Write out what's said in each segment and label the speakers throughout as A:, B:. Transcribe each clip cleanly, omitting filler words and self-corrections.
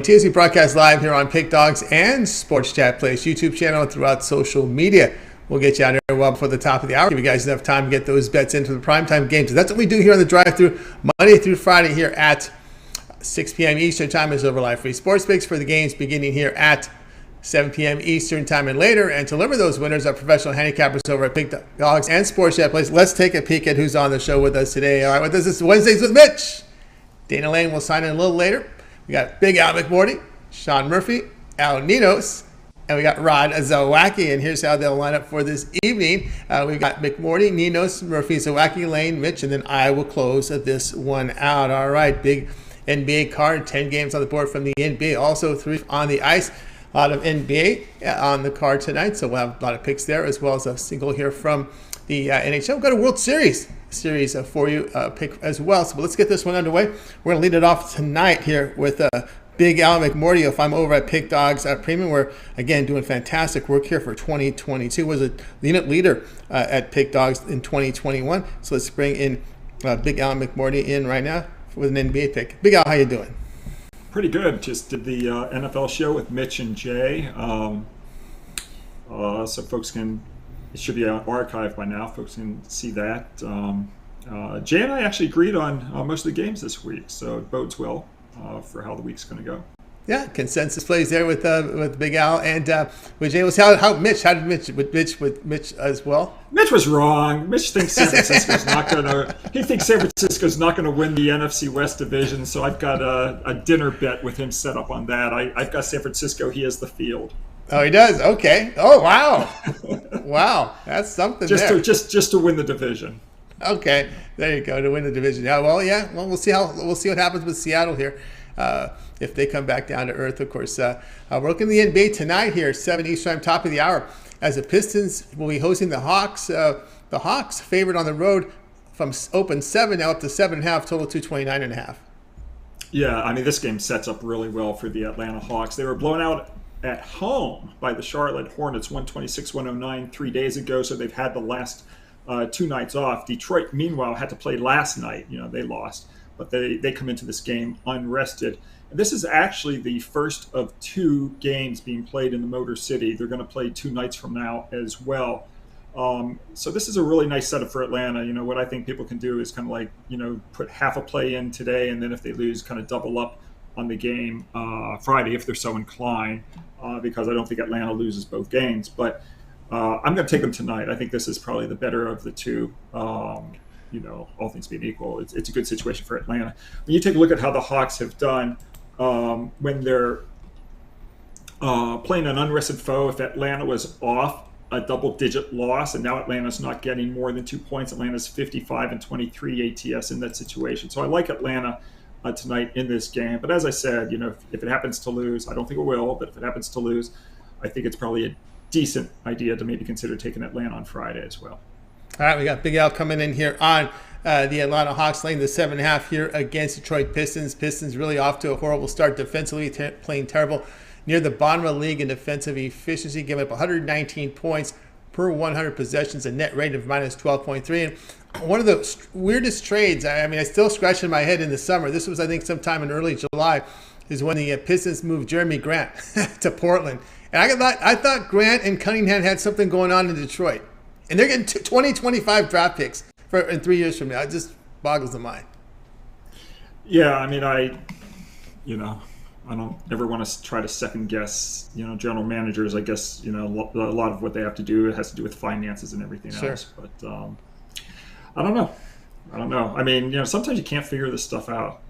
A: TSC broadcast live here on Pick Dogs and Sports Chat Place YouTube channel and throughout social media. We'll get you out here well before the top of the hour. Give you guys enough time to get those bets into the primetime games. That's what we do here on the drive-thru Monday through Friday here at 6 p.m. Eastern Time is over live free sports picks for the games beginning here at 7 p.m. Eastern Time and later. And to deliver those winners are professional handicappers over at Pick Dogs and Sports Chat Place. Let's take a peek at who's on the show with us today. All right, with us is Wednesdays with Mitch. Dana Lane will sign in a little later. We got Big Al McMordie, Sean Murphy, Elias Ninos, and we got Rod Zawacky. And here's how they'll line up for this evening. We've got McMordie, Ninos, Murphy, Zawacky, Lane, Mitch, and then I will close this one out. All right, big NBA card, 10 games on the board from the NBA. Also 3 on the ice. A lot of NBA on the card tonight, so we'll have a lot of picks there, as well as a single here from the NHL. We've got a World Series for you pick as well. So let's get this one underway. We're going to lead it off tonight here with Big Al McMordie. If I'm over at Pick Dogs Premium, we're, again, doing fantastic work here for 2022. Was a unit leader at Pick Dogs in 2021. So let's bring in Big Al McMordie in right now with an NBA pick. Big Al, how you doing?
B: Pretty good. Just did the NFL show with Mitch and Jay. So folks can, it should be archived by now. Folks can see that. Jay and I actually agreed on most of the games this week, so it bodes well for how the week's going to go.
A: Yeah, consensus plays there with Big Al and with Jay. How did Mitch as well?
B: Mitch was wrong. Mitch thinks San Francisco's not going to. He thinks San Francisco's not going to win the NFC West division. So I've got a dinner bet with him set up on that. I've got San Francisco. He has the field.
A: Oh, he does. Okay. Oh, wow. Wow, that's something.
B: Just to win the division.
A: Okay, there you go, to win the division. Yeah, well, we'll see what happens with Seattle here. If they come back down to earth, of course. We're looking at the NBA tonight here, 7 Eastern Time, top of the hour, as the Pistons will be hosting the Hawks. The Hawks favored on the road from open 7 now up to 7.5, total 229.5.
B: Yeah, I mean, this game sets up really well for the Atlanta Hawks. They were blown out at home by the Charlotte Hornets, 126-109 3 days ago, so they've had the last 2 nights off. Detroit, meanwhile, had to play last night. They lost, but they come into this game unrested. And this is actually the first of 2 games being played in the Motor City. They're going to play 2 nights from now as well. So this is a really nice setup for Atlanta. What I think people can do is kind of like, put half a play in today, and then if they lose, kind of double up on the game Friday if they're so inclined, because I don't think Atlanta loses both games. But I'm going to take them tonight. I think this is probably the better of the 2. All things being equal, it's a good situation for Atlanta. When you take a look at how the Hawks have done when they're playing an unrested foe, if Atlanta was off a double-digit loss and now Atlanta's not getting more than 2 points, Atlanta's 55-23 ATS in that situation. So I like Atlanta tonight in this game. But as I said, if it happens to lose, I don't think it will, but if it happens to lose, I think it's probably a decent idea to maybe consider taking Atlanta on Friday as well.
A: All right, we got Big Al coming in here on the Atlanta Hawks, laying the 7.5 here against Detroit Pistons. Pistons really off to a horrible start defensively, playing terrible, near the bottom of the league in defensive efficiency, giving up 119 points per 100 possessions, a net rate of minus 12.3. And one of the weirdest trades, I still scratching my head in the summer. This was, I think, sometime in early July, is when the Pistons moved Jeremy Grant to Portland. And I thought Grant and Cunningham had something going on in Detroit. And they're getting 25 draft picks in 3 years from now. It just boggles the mind.
B: Yeah, I don't ever want to try to second guess, general managers. I guess, a lot of what they have to do has to do with finances and everything else. But I don't know. Sometimes you can't figure this stuff out.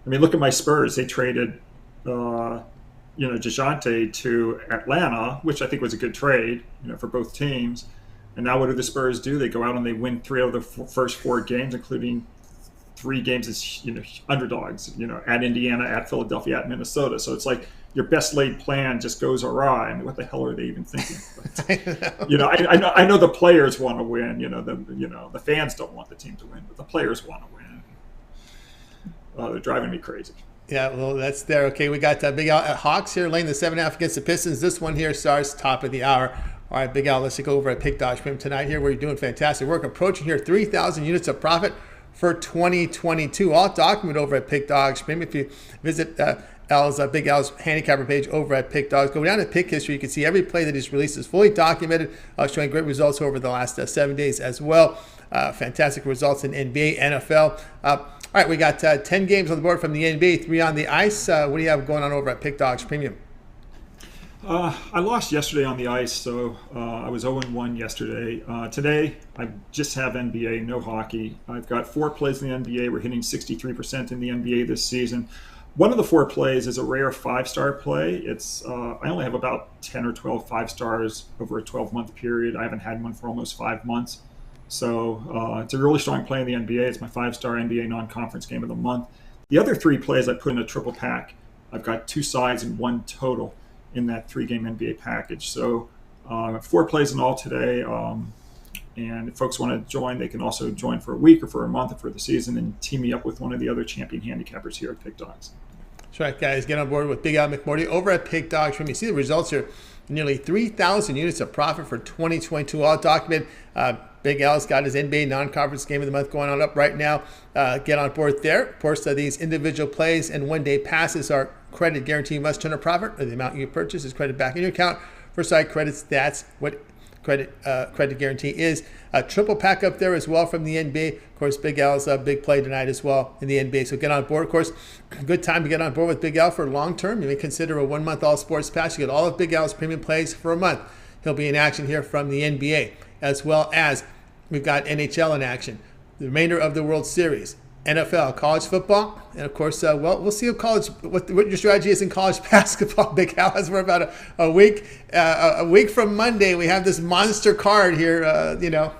B: Look at my Spurs. They traded DeJounte to Atlanta, which I think was a good trade, for both teams. And now what do the Spurs do? They go out and they win 3 of the first 4 games, including 3 games as underdogs, at Indiana, at Philadelphia, at Minnesota. So it's like your best laid plan just goes awry. What the hell are they even thinking? But, I know the players want to win. The fans don't want the team to win, but the players want to win. They're driving me crazy.
A: Yeah, well, that's there. Okay, we got Big Al at Hawks here, laying the 7.5 against the Pistons. This one here starts top of the hour. All right, Big Al, let's go over at Pick Dodge Prim tonight here. We're doing fantastic work, approaching here 3,000 units of profit for 2022. All documented over at Pick Dogs Premium. If you visit Big Al's handicapper page over at Pick Dogs, go down to pick history. You can see every play that he's released is fully documented, showing great results over the last 7 days as well. Fantastic results in NBA, NFL. All right, we got 10 games on the board from the NBA, 3 on the ice. What do you have going on over at Pick Dogs Premium?
B: I lost yesterday on the ice, so I was 0-1 yesterday. Today, I just have NBA, no hockey. I've got 4 plays in the NBA. We're hitting 63% in the NBA this season. One of the 4 plays is a rare 5-star play. It's I only have about 10 or 12 5-stars over a 12-month period. I haven't had one for almost 5 months. So it's a really strong play in the NBA. It's my 5-star NBA non-conference game of the month. The other 3 plays I put in a triple pack. I've got 2 sides and 1 total in that 3-game NBA package. So 4 plays in all today. And if folks want to join, they can also join for a week or for a month or for the season and team me up with one of the other champion handicappers here at Pick Dogs.
A: That's right, guys. Get on board with Big Al McMordie over at Pick Dogs. When you see the results here, nearly 3,000 units of profit for 2022, all documented. Big Al's got his NBA non-conference game of the month going on up right now. Get on board there. Of course, these individual plays and one-day passes are credit guarantee. You must turn a profit, or the amount you purchase is credited back in your account. For side credits, that's what credit guarantee is. A triple pack up there as well from the NBA. Of course, Big Al's big play tonight as well in the NBA. So get on board. Of course, good time to get on board with Big Al for long term. You may consider a 1-month all sports pass. You get all of Big Al's premium plays for a month. He'll be in action here from the NBA, as well as we've got NHL in action, the remainder of the World Series, NFL, college football, and of course, we'll see what your strategy is in college basketball. Big Al, as we're about a week from Monday, we have this monster card here. I know.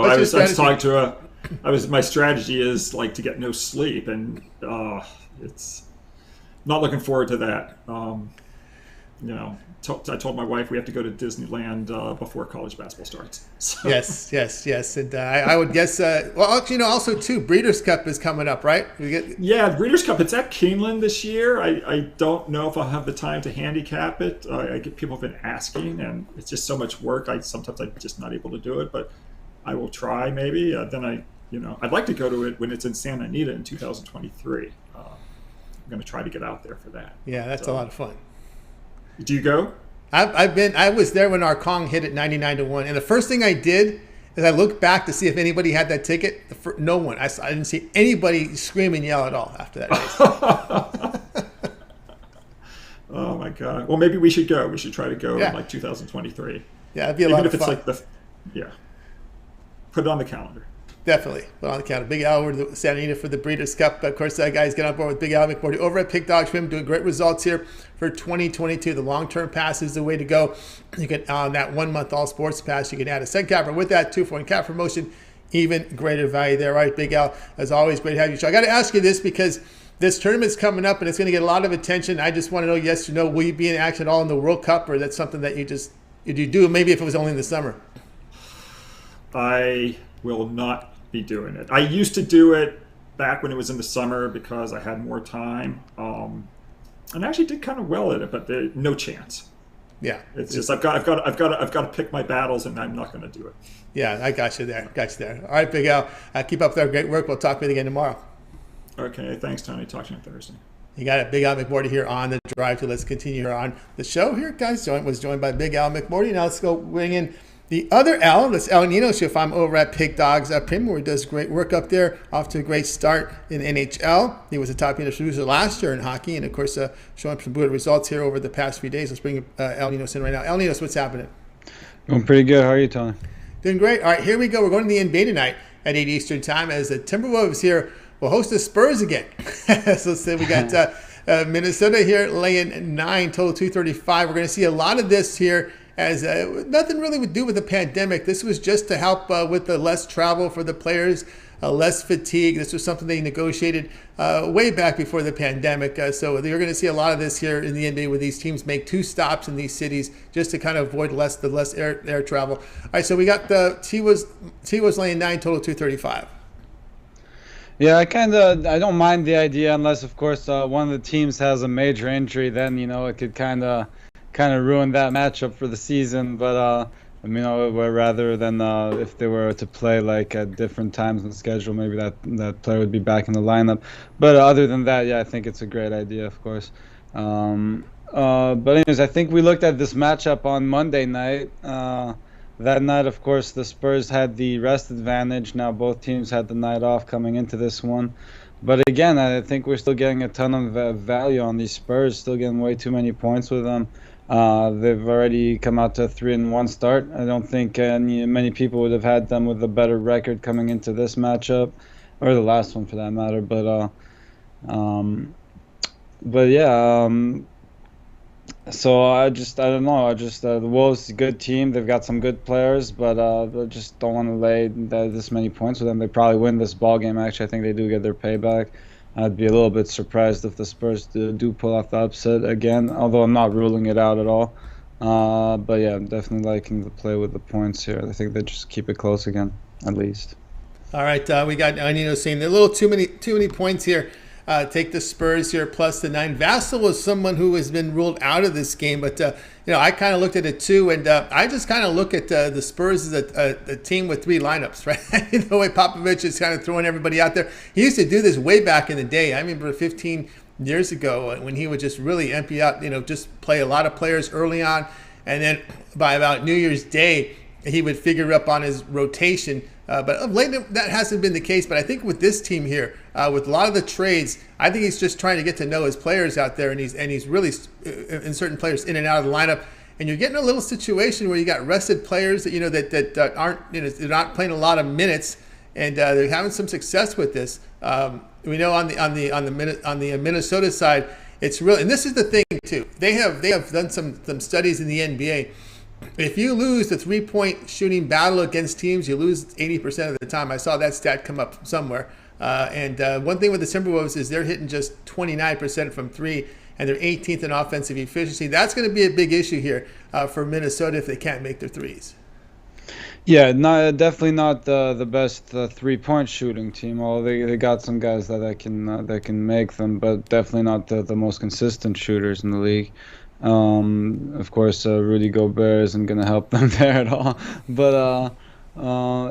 B: I was talking to my strategy is like to get no sleep, and it's not looking forward to that. I told my wife we have to go to Disneyland before college basketball starts. So.
A: Yes. And I would guess, also, too, Breeders' Cup is coming up, right?
B: Yeah, Breeders' Cup. It's at Keeneland this year. I don't know if I'll have the time to handicap it. People have been asking, and it's just so much work. Sometimes I'm just not able to do it, but I will try maybe. I'd like to go to it when it's in Santa Anita in 2023. I'm going to try to get out there for that.
A: Yeah, that's a lot of fun.
B: Do you go?
A: I was there when our Kong hit at 99-1, and the first thing I did is I looked back to see if anybody had that ticket. No one. I didn't see anybody scream and yell at all after that race.
B: Oh my God! Well, maybe we should go. We should try to go in 2023.
A: Yeah, it'd be a lot of fun.
B: Even if it's put it on the calendar.
A: Definitely. Put on the calendar. Big Al over to Santa Anita for the Breeders' Cup. Of course, guys, get on board with Big Al McMordie over at Pick Dogs Swim, doing great results here for 2022. The long-term pass is the way to go. You can, on that 1-month all sports pass, you can add a second capper with that 2-for-1 cap promotion. Even greater value there. All right, Big Al, as always, great to have you. So I got to ask you this because this tournament's coming up and it's going to get a lot of attention. I just want to know, yes or no, will you be in action at all in the World Cup, or that's something that you do, maybe if it was only in the summer?
B: I will not be doing it. I used to do it back when it was in the summer because I had more time, and I actually did kind of well at it, but no chance.
A: Yeah,
B: it's just I've got to pick my battles, and I'm not going to do it.
A: Yeah, I got you there. All right, Big Al, keep up their great work. We'll talk with you again tomorrow.
B: Okay, thanks, Tony. Talk to you on Thursday.
A: You got it, Big Al McMordie here on the drive to. Let's continue here on the show. Here, guys, was joined by Big Al McMordie. Now let's go bring in the other Al, that's Elias Ninos. If I'm over at Pick Dogs Premium, where he does great work up there, off to a great start in NHL. He was a top unit producer last year in hockey, and of course, showing some good results here over the past few days. Let's bring Elias Ninos in right now. Elias Ninos, what's happening?
C: Doing pretty good. How are you, Tony?
A: Doing great. All right, here we go. We're going to the NBA tonight at 8 Eastern time as the Timberwolves here will host the Spurs again. So we got Minnesota here laying 9, total 235. We're going to see a lot of this here, as nothing really would do with the pandemic. This was just to help with the less travel for the players, less fatigue. This was something they negotiated way back before the pandemic. So you're going to see a lot of this here in the NBA, where these teams make 2 stops in these cities just to kind of avoid the less air travel. All right, so we got the T was laying 9, total 235.
C: Yeah, I don't mind the idea, unless of course one of the teams has a major injury. Then it could kind of ruin that matchup for the season. But Rather than if they were to play like at different times in the schedule, maybe that player would be back in the lineup. But other than that, yeah, I think it's a great idea, of course. But anyways, I think we looked at this matchup on Monday night. That night, of course, the Spurs had the rest advantage. Now both teams had the night off coming into this one. But again, I think we're still getting a ton of value on these Spurs, still getting way too many points with them. They've already come out to a 3-1 start. I don't think many people would have had them with a better record coming into this matchup, or the last one for that matter. But yeah. So I don't know. The Wolves, a good team. They've got some good players, but they just don't want to lay this many points with them. They probably win this ball game. Actually, I think they do get their payback. I'd be a little bit surprised if the Spurs do pull off the upset again, although I'm not ruling it out at all. But yeah, I'm definitely liking the play with the points here. I think they just keep it close again, at least.
A: All right, we got Nino saying a little too many points here. Take the Spurs here plus the 9. Vassell was someone who has been ruled out of this game, but I kind of looked at it too, and I just kind of look at the Spurs as a team with 3 lineups, right? The way Popovich is kind of throwing everybody out there. He used to do this way back in the day. I remember 15 years ago when he would just really empty out, just play a lot of players early on, and then by about New Year's Day, he would figure up on his rotation. But of late, that hasn't been the case. But I think with this team here, with a lot of the trades, I think he's just trying to get to know his players out there, and he's really inserting players in and out of the lineup. And you're getting a little situation where you got rested players that aren't they're not playing a lot of minutes, and they're having some success with this. We know on the Minnesota side, it's really, and this is the thing too. They have done some studies in the NBA. If you lose the 3-point shooting battle against teams, you lose 80% of the time. I saw that stat come up somewhere. And one thing with the Timberwolves is they're hitting just 29% from 3, and they're 18th in offensive efficiency. That's going to be a big issue here for Minnesota if they can't make their threes.
C: Yeah, definitely not the best 3-point shooting team. Although they got some guys that can make them, but definitely not the most consistent shooters in the league. Of course, Rudy Gobert isn't going to help them there at all. But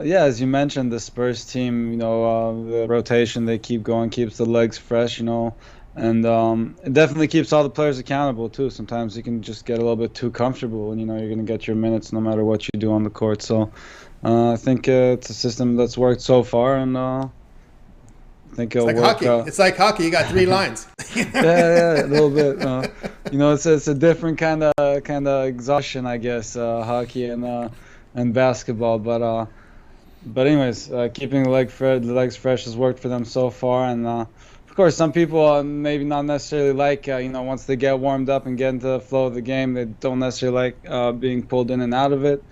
C: yeah, as you mentioned, the Spurs team, the rotation they keep going keeps the legs fresh, and it definitely keeps all the players accountable too. Sometimes you can just get a little bit too comfortable, and you're going to get your minutes no matter what you do on the court. So I think it's a system that's worked so far, and I think it'll
A: work. Hockey. It's like hockey. You got 3 lines.
C: yeah, a little bit. It's a different kind of exhaustion, I guess. Hockey and basketball, but anyways, keeping the legs fresh has worked for them so far, and of course, some people maybe not necessarily like once they get warmed up and get into the flow of the game, they don't necessarily like being pulled in and out of it.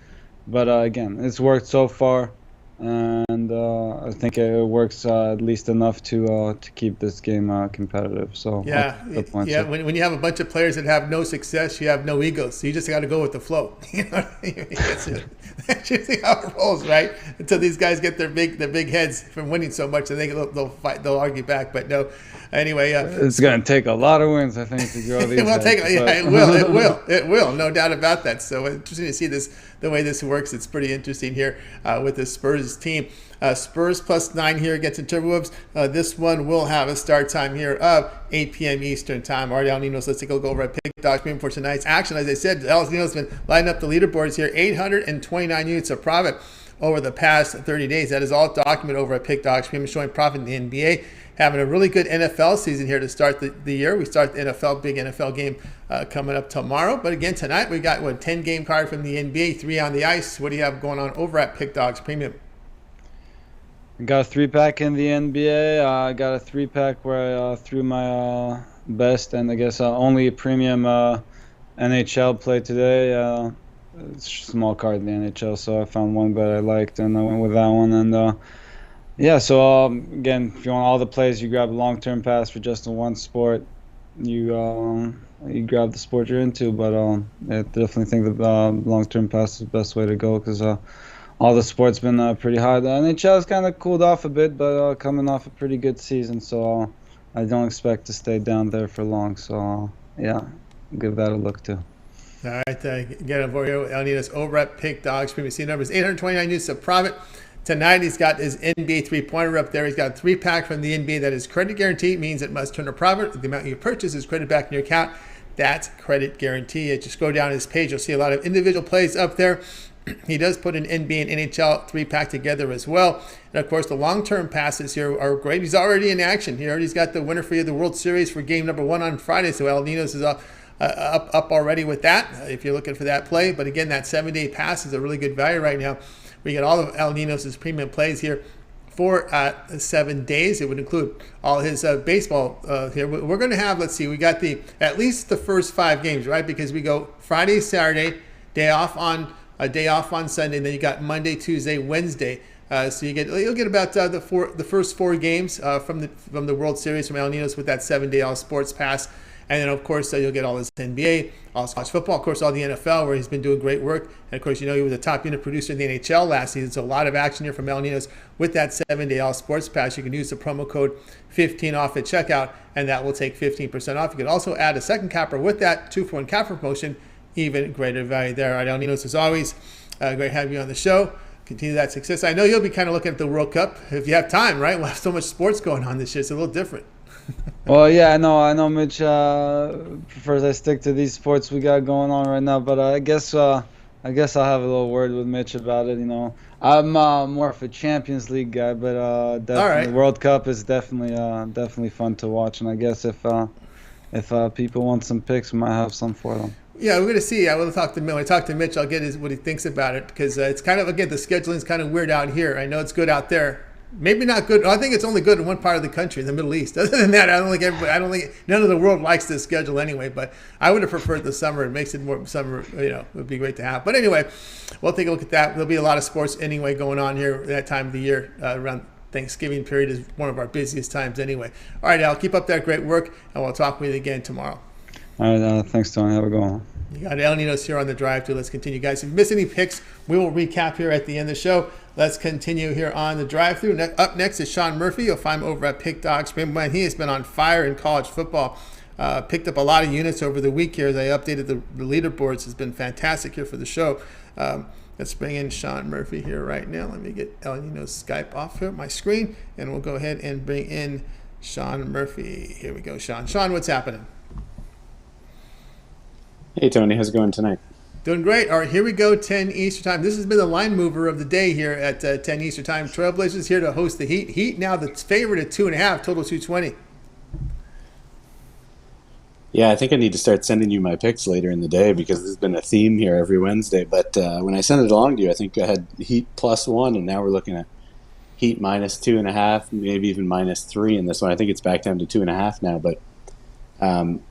C: But again, it's worked so far. And I think it works at least enough to keep this game competitive. So
A: yeah. When you have a bunch of players that have no success, you have no egos. So you just got to go with the flow. That's usually how it rolls, right? Until these guys get their big heads from winning so much, and they'll fight, they'll argue back. But no, anyway,
C: it's going to take a lot of wins, I think, to grow these.
A: It will, no doubt about that. So interesting to see the way this works. It's pretty interesting here with the Spurs team. Spurs plus 9 here against the Timberwolves. This one will have a start time here of 8 p.m. Eastern time. Elias Ninos, let's take a look over at Pick Dogs for tonight's action. As I said, Elias Ninos has been lining up the leaderboards here. 829 units of profit over the past 30 days. That is all documented over at Pick Dogs Premium, showing profit in the NBA. Having a really good NFL season here to start the year. We start the big NFL game coming up tomorrow. But again, tonight we got a 10-game card from the NBA, 3 on the ice. What do you have going on over at Pick Dogs Premium?
C: Got a 3-pack in the NBA. I got a 3-pack where I threw my best and I guess only premium NHL play today. It's a small card in the NHL, so I found one that I liked and I went with that one. And yeah, so again, if you want all the plays, you grab a long-term pass for just one sport. You grab the sport you're into, but I definitely think the long-term pass is the best way to go because all the sports been pretty hard. The NHL has kind of cooled off a bit, but coming off a pretty good season, so I don't expect to stay down there for long. So yeah, give that a look too.
A: All right, get over here. El Ninos over at Pick Dogs. Premium seed numbers 829 units of profit. Tonight he's got his NBA three-pointer up there. He's got a 3-pack from the NBA that is credit guaranteed. Means it must turn a profit. The amount you purchase is credited back in your account. That's credit guarantee. As you scroll down his page, you'll see a lot of individual plays up there. He does put an NBA and NHL 3-pack together as well. And, of course, the long-term passes here are great. He's already in action. He already got the winner for you of the World Series for game number 1 on Friday. So El Ninos is up already with that if you're looking for that play. But, again, that 7-day pass is a really good value right now. We get all of El Ninos' premium plays here for 7 days. It would include all his baseball here. We're going to have, let's see, we got at least the first 5 games, right? Because we go Friday, Saturday, day off on Sunday, and then you got Monday, Tuesday, Wednesday. So you'll get about the first 4 games from the World Series from El Ninos with that 7-day all sports pass. And then, of course, you'll get all his NBA, all his college football, of course, all the NFL, where he's been doing great work. And, of course, he was a top unit producer in the NHL last season. So a lot of action here from El Ninos with that 7-day all sports pass. You can use the promo code 15 off at checkout, and that will take 15% off. You can also add a second capper with that 2-for-1 capper promotion. Even greater value there. All right, El Ninos, as always, great having you on the show. Continue that success. I know you'll be kind of looking at the World Cup if you have time, right? We'll have so much sports going on this year. It's a little different.
C: Well, yeah, I know Mitch prefers I stick to these sports we got going on right now, but I guess I'll have a little word with Mitch about it. I'm more of a Champions League guy, but definitely World Cup is definitely fun to watch, and I guess if people want some picks, we might have some for them.
A: Yeah, we're going to see. I will talk to Mitch. When I talk to Mitch, I'll get what he thinks about it, because it's kind of, again, the scheduling is kind of weird out here. I know it's good out there. Maybe not good. I think it's only good in one part of the country, the Middle East. Other than that, I don't think none of the world likes this schedule anyway. But I would have preferred the summer. It makes it more summer. It would be great to have. But anyway, we'll take a look at that. There'll be a lot of sports anyway going on here that time of the year. Around Thanksgiving period is one of our busiest times anyway. All right, Al, keep up that great work, and we'll talk with you again tomorrow.
C: All right, thanks, Tony. Have a good one.
A: You got El Ninos here on the drive through. Let's continue, guys. If you miss any picks, we will recap here at the end of the show. Let's continue here on the drive through. Up next is Sean Murphy. You'll find him over at Pick Dogs. He has been on fire in college football. Picked up a lot of units over the week here as I updated the leaderboards. It's been fantastic here for the show. Let's bring in Sean Murphy here right now. Let me get El Ninos Skype off here, my screen, and we'll go ahead and bring in Sean Murphy. Here we go, Sean. Sean, what's happening?
D: Hey, Tony. How's it going tonight?
A: Doing great. All right, here we go, 10 Eastern time. This has been the line mover of the day here at 10 Eastern time. Trailblazers here to host the Heat. Heat now the favorite at 2.5, total 220.
D: Yeah, I think I need to start sending you my picks later in the day because there's been a theme here every Wednesday. But when I sent it along to you, I think I had Heat +1, and now we're looking at Heat -2.5, maybe even -3 in this one. I think it's back down to 2.5 now, but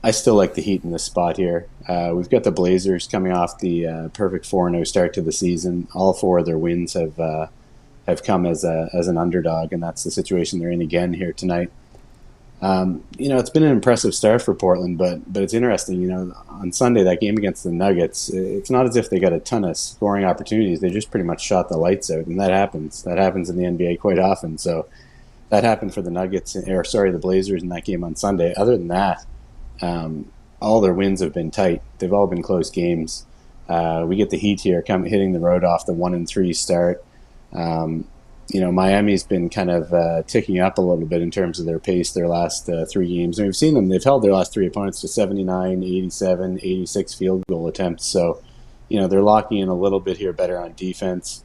D: I still like the Heat in this spot here. We've got the Blazers coming off the perfect 4-0 start to the season. All 4 of their wins have come as an underdog, and that's the situation they're in again here tonight. It's been an impressive start for Portland, but it's interesting. On Sunday, that game against the Nuggets, it's not as if they got a ton of scoring opportunities. They just pretty much shot the lights out, and that happens. That happens in the NBA quite often. So that happened for the Blazers in that game on Sunday. Other than that, all their wins have been tight. They've all been close games. We get the Heat here hitting the road off the 1-3 start. Miami's been kind of ticking up a little bit in terms of their pace their last 3 games. And we've seen them. They've held their last 3 opponents to 79, 87, 86 field goal attempts. So, they're locking in a little bit here better on defense.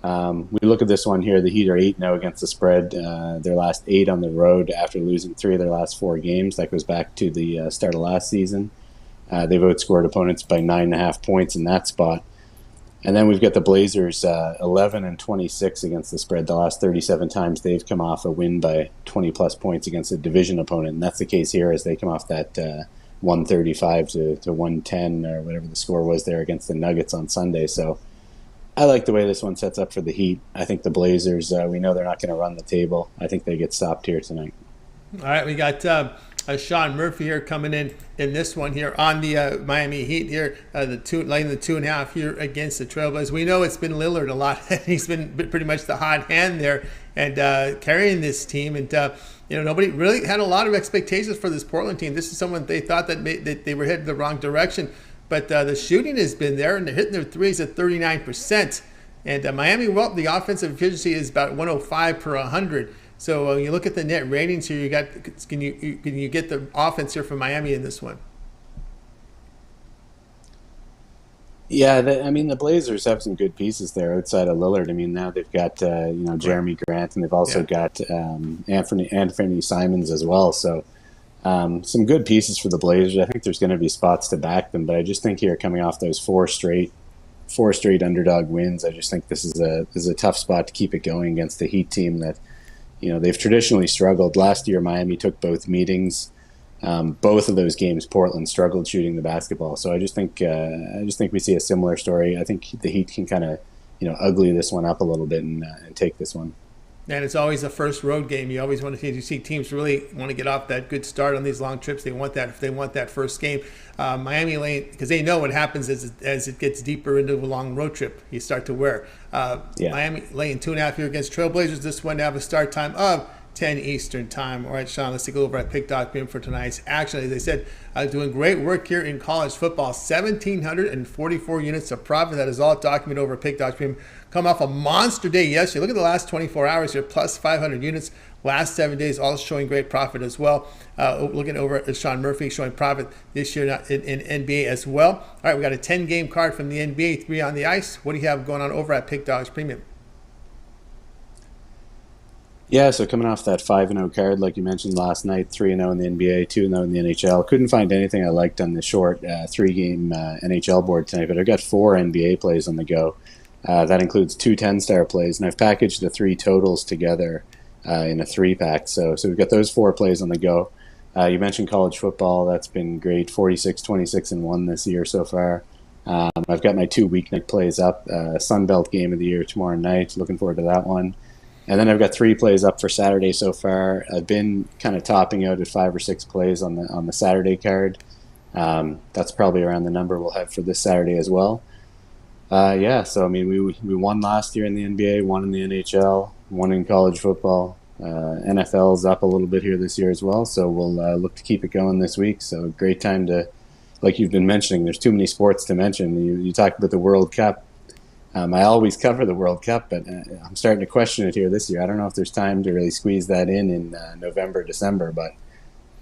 D: We look at this one here. The Heat are 8-0 against the spread. Their last 8 on the road after losing 3 of their last 4 games. That goes back to the start of last season. They've outscored opponents by 9.5 points in that spot. And then we've got the Blazers 11-26 against the spread. The last 37 times they've come off a win by 20-plus points against a division opponent. And that's the case here as they come off that 135 to 110 or whatever the score was there against the Nuggets on Sunday. So I like the way this one sets up for the Heat. I think the Blazers, we know they're not going to run the table. I think they get stopped here tonight.
A: All right, we got Sean Murphy here coming in this one here on the Miami Heat here, laying the 2.5 here against the Trailblazers. We know it's been Lillard a lot. He's been pretty much the hot hand there and carrying this team. And nobody really had a lot of expectations for this Portland team. This is someone they thought that they were headed the wrong direction. but the shooting has been there, and they're hitting their threes at 39%. And Miami, well, the offensive efficiency is about 105 per 100. So when you look at the net ratings here, can you get the offense here from Miami in this one?
D: Yeah, the Blazers have some good pieces there outside of Lillard. I mean, now they've got Jeremy Grant, and they've also got Anthony Simons as well. So some good pieces for the Blazers. I think there's going to be spots to back them, but I just think here, coming off those four straight underdog wins, I just think this is a tough spot to keep it going against the Heat team that, they've traditionally struggled. Last year, Miami took both meetings. Both of those games, Portland struggled shooting the basketball. So I just think we see a similar story. I think the Heat can kind of ugly this one up a little bit and take this one.
A: And it's always a first road game. You always want to see teams really want to get off that good start on these long trips. They want that first game. Miami Lane, because they know what happens as it gets deeper into a long road trip. You start to wear. Miami laying 2.5 here against Trailblazers. This one to have a start time of 10 Eastern time. All right, Sean, let's take a look over at pick.pm for tonight's action. As I said, doing great work here in college football. 1,744 units of profit. That is all documented over at pick.pm. Come off a monster day yesterday. Look at the last 24 hours here, plus 500 units. Last 7 days, all showing great profit as well. Looking over at Sean Murphy, showing profit this year in NBA as well. All right, we got a 10-game card from the NBA, 3 on the ice. What do you have going on over at Pick Dogs Premium?
D: Yeah, so coming off that 5-0 card, like you mentioned last night, 3-0 in the NBA, 2-0 in the NHL. Couldn't find anything I liked on the short 3-game NHL board tonight, but I've got 4 NBA plays on the go. That includes 2 10-star plays, and I've packaged the 3 totals together in a 3-pack. So we've got those 4 plays on the go. You mentioned college football. That's been great, 46, 26, and 1 this year so far. I've got my 2 weeknight plays up. Sunbelt game of the year tomorrow night. Looking forward to that one. And then I've got 3 plays up for Saturday so far. I've been kind of topping out at 5 or 6 plays on the Saturday card. That's probably around the number we'll have for this Saturday as well. So I mean, we won last year in the NBA, won in the NHL, won in college football. NFL's up a little bit here this year as well, so we'll look to keep it going this week. So great time to, like you've been mentioning, there's too many sports to mention. You talked about the World Cup. I always cover the World Cup, but I'm starting to question it here this year. I don't know if there's time to really squeeze that in November, December, but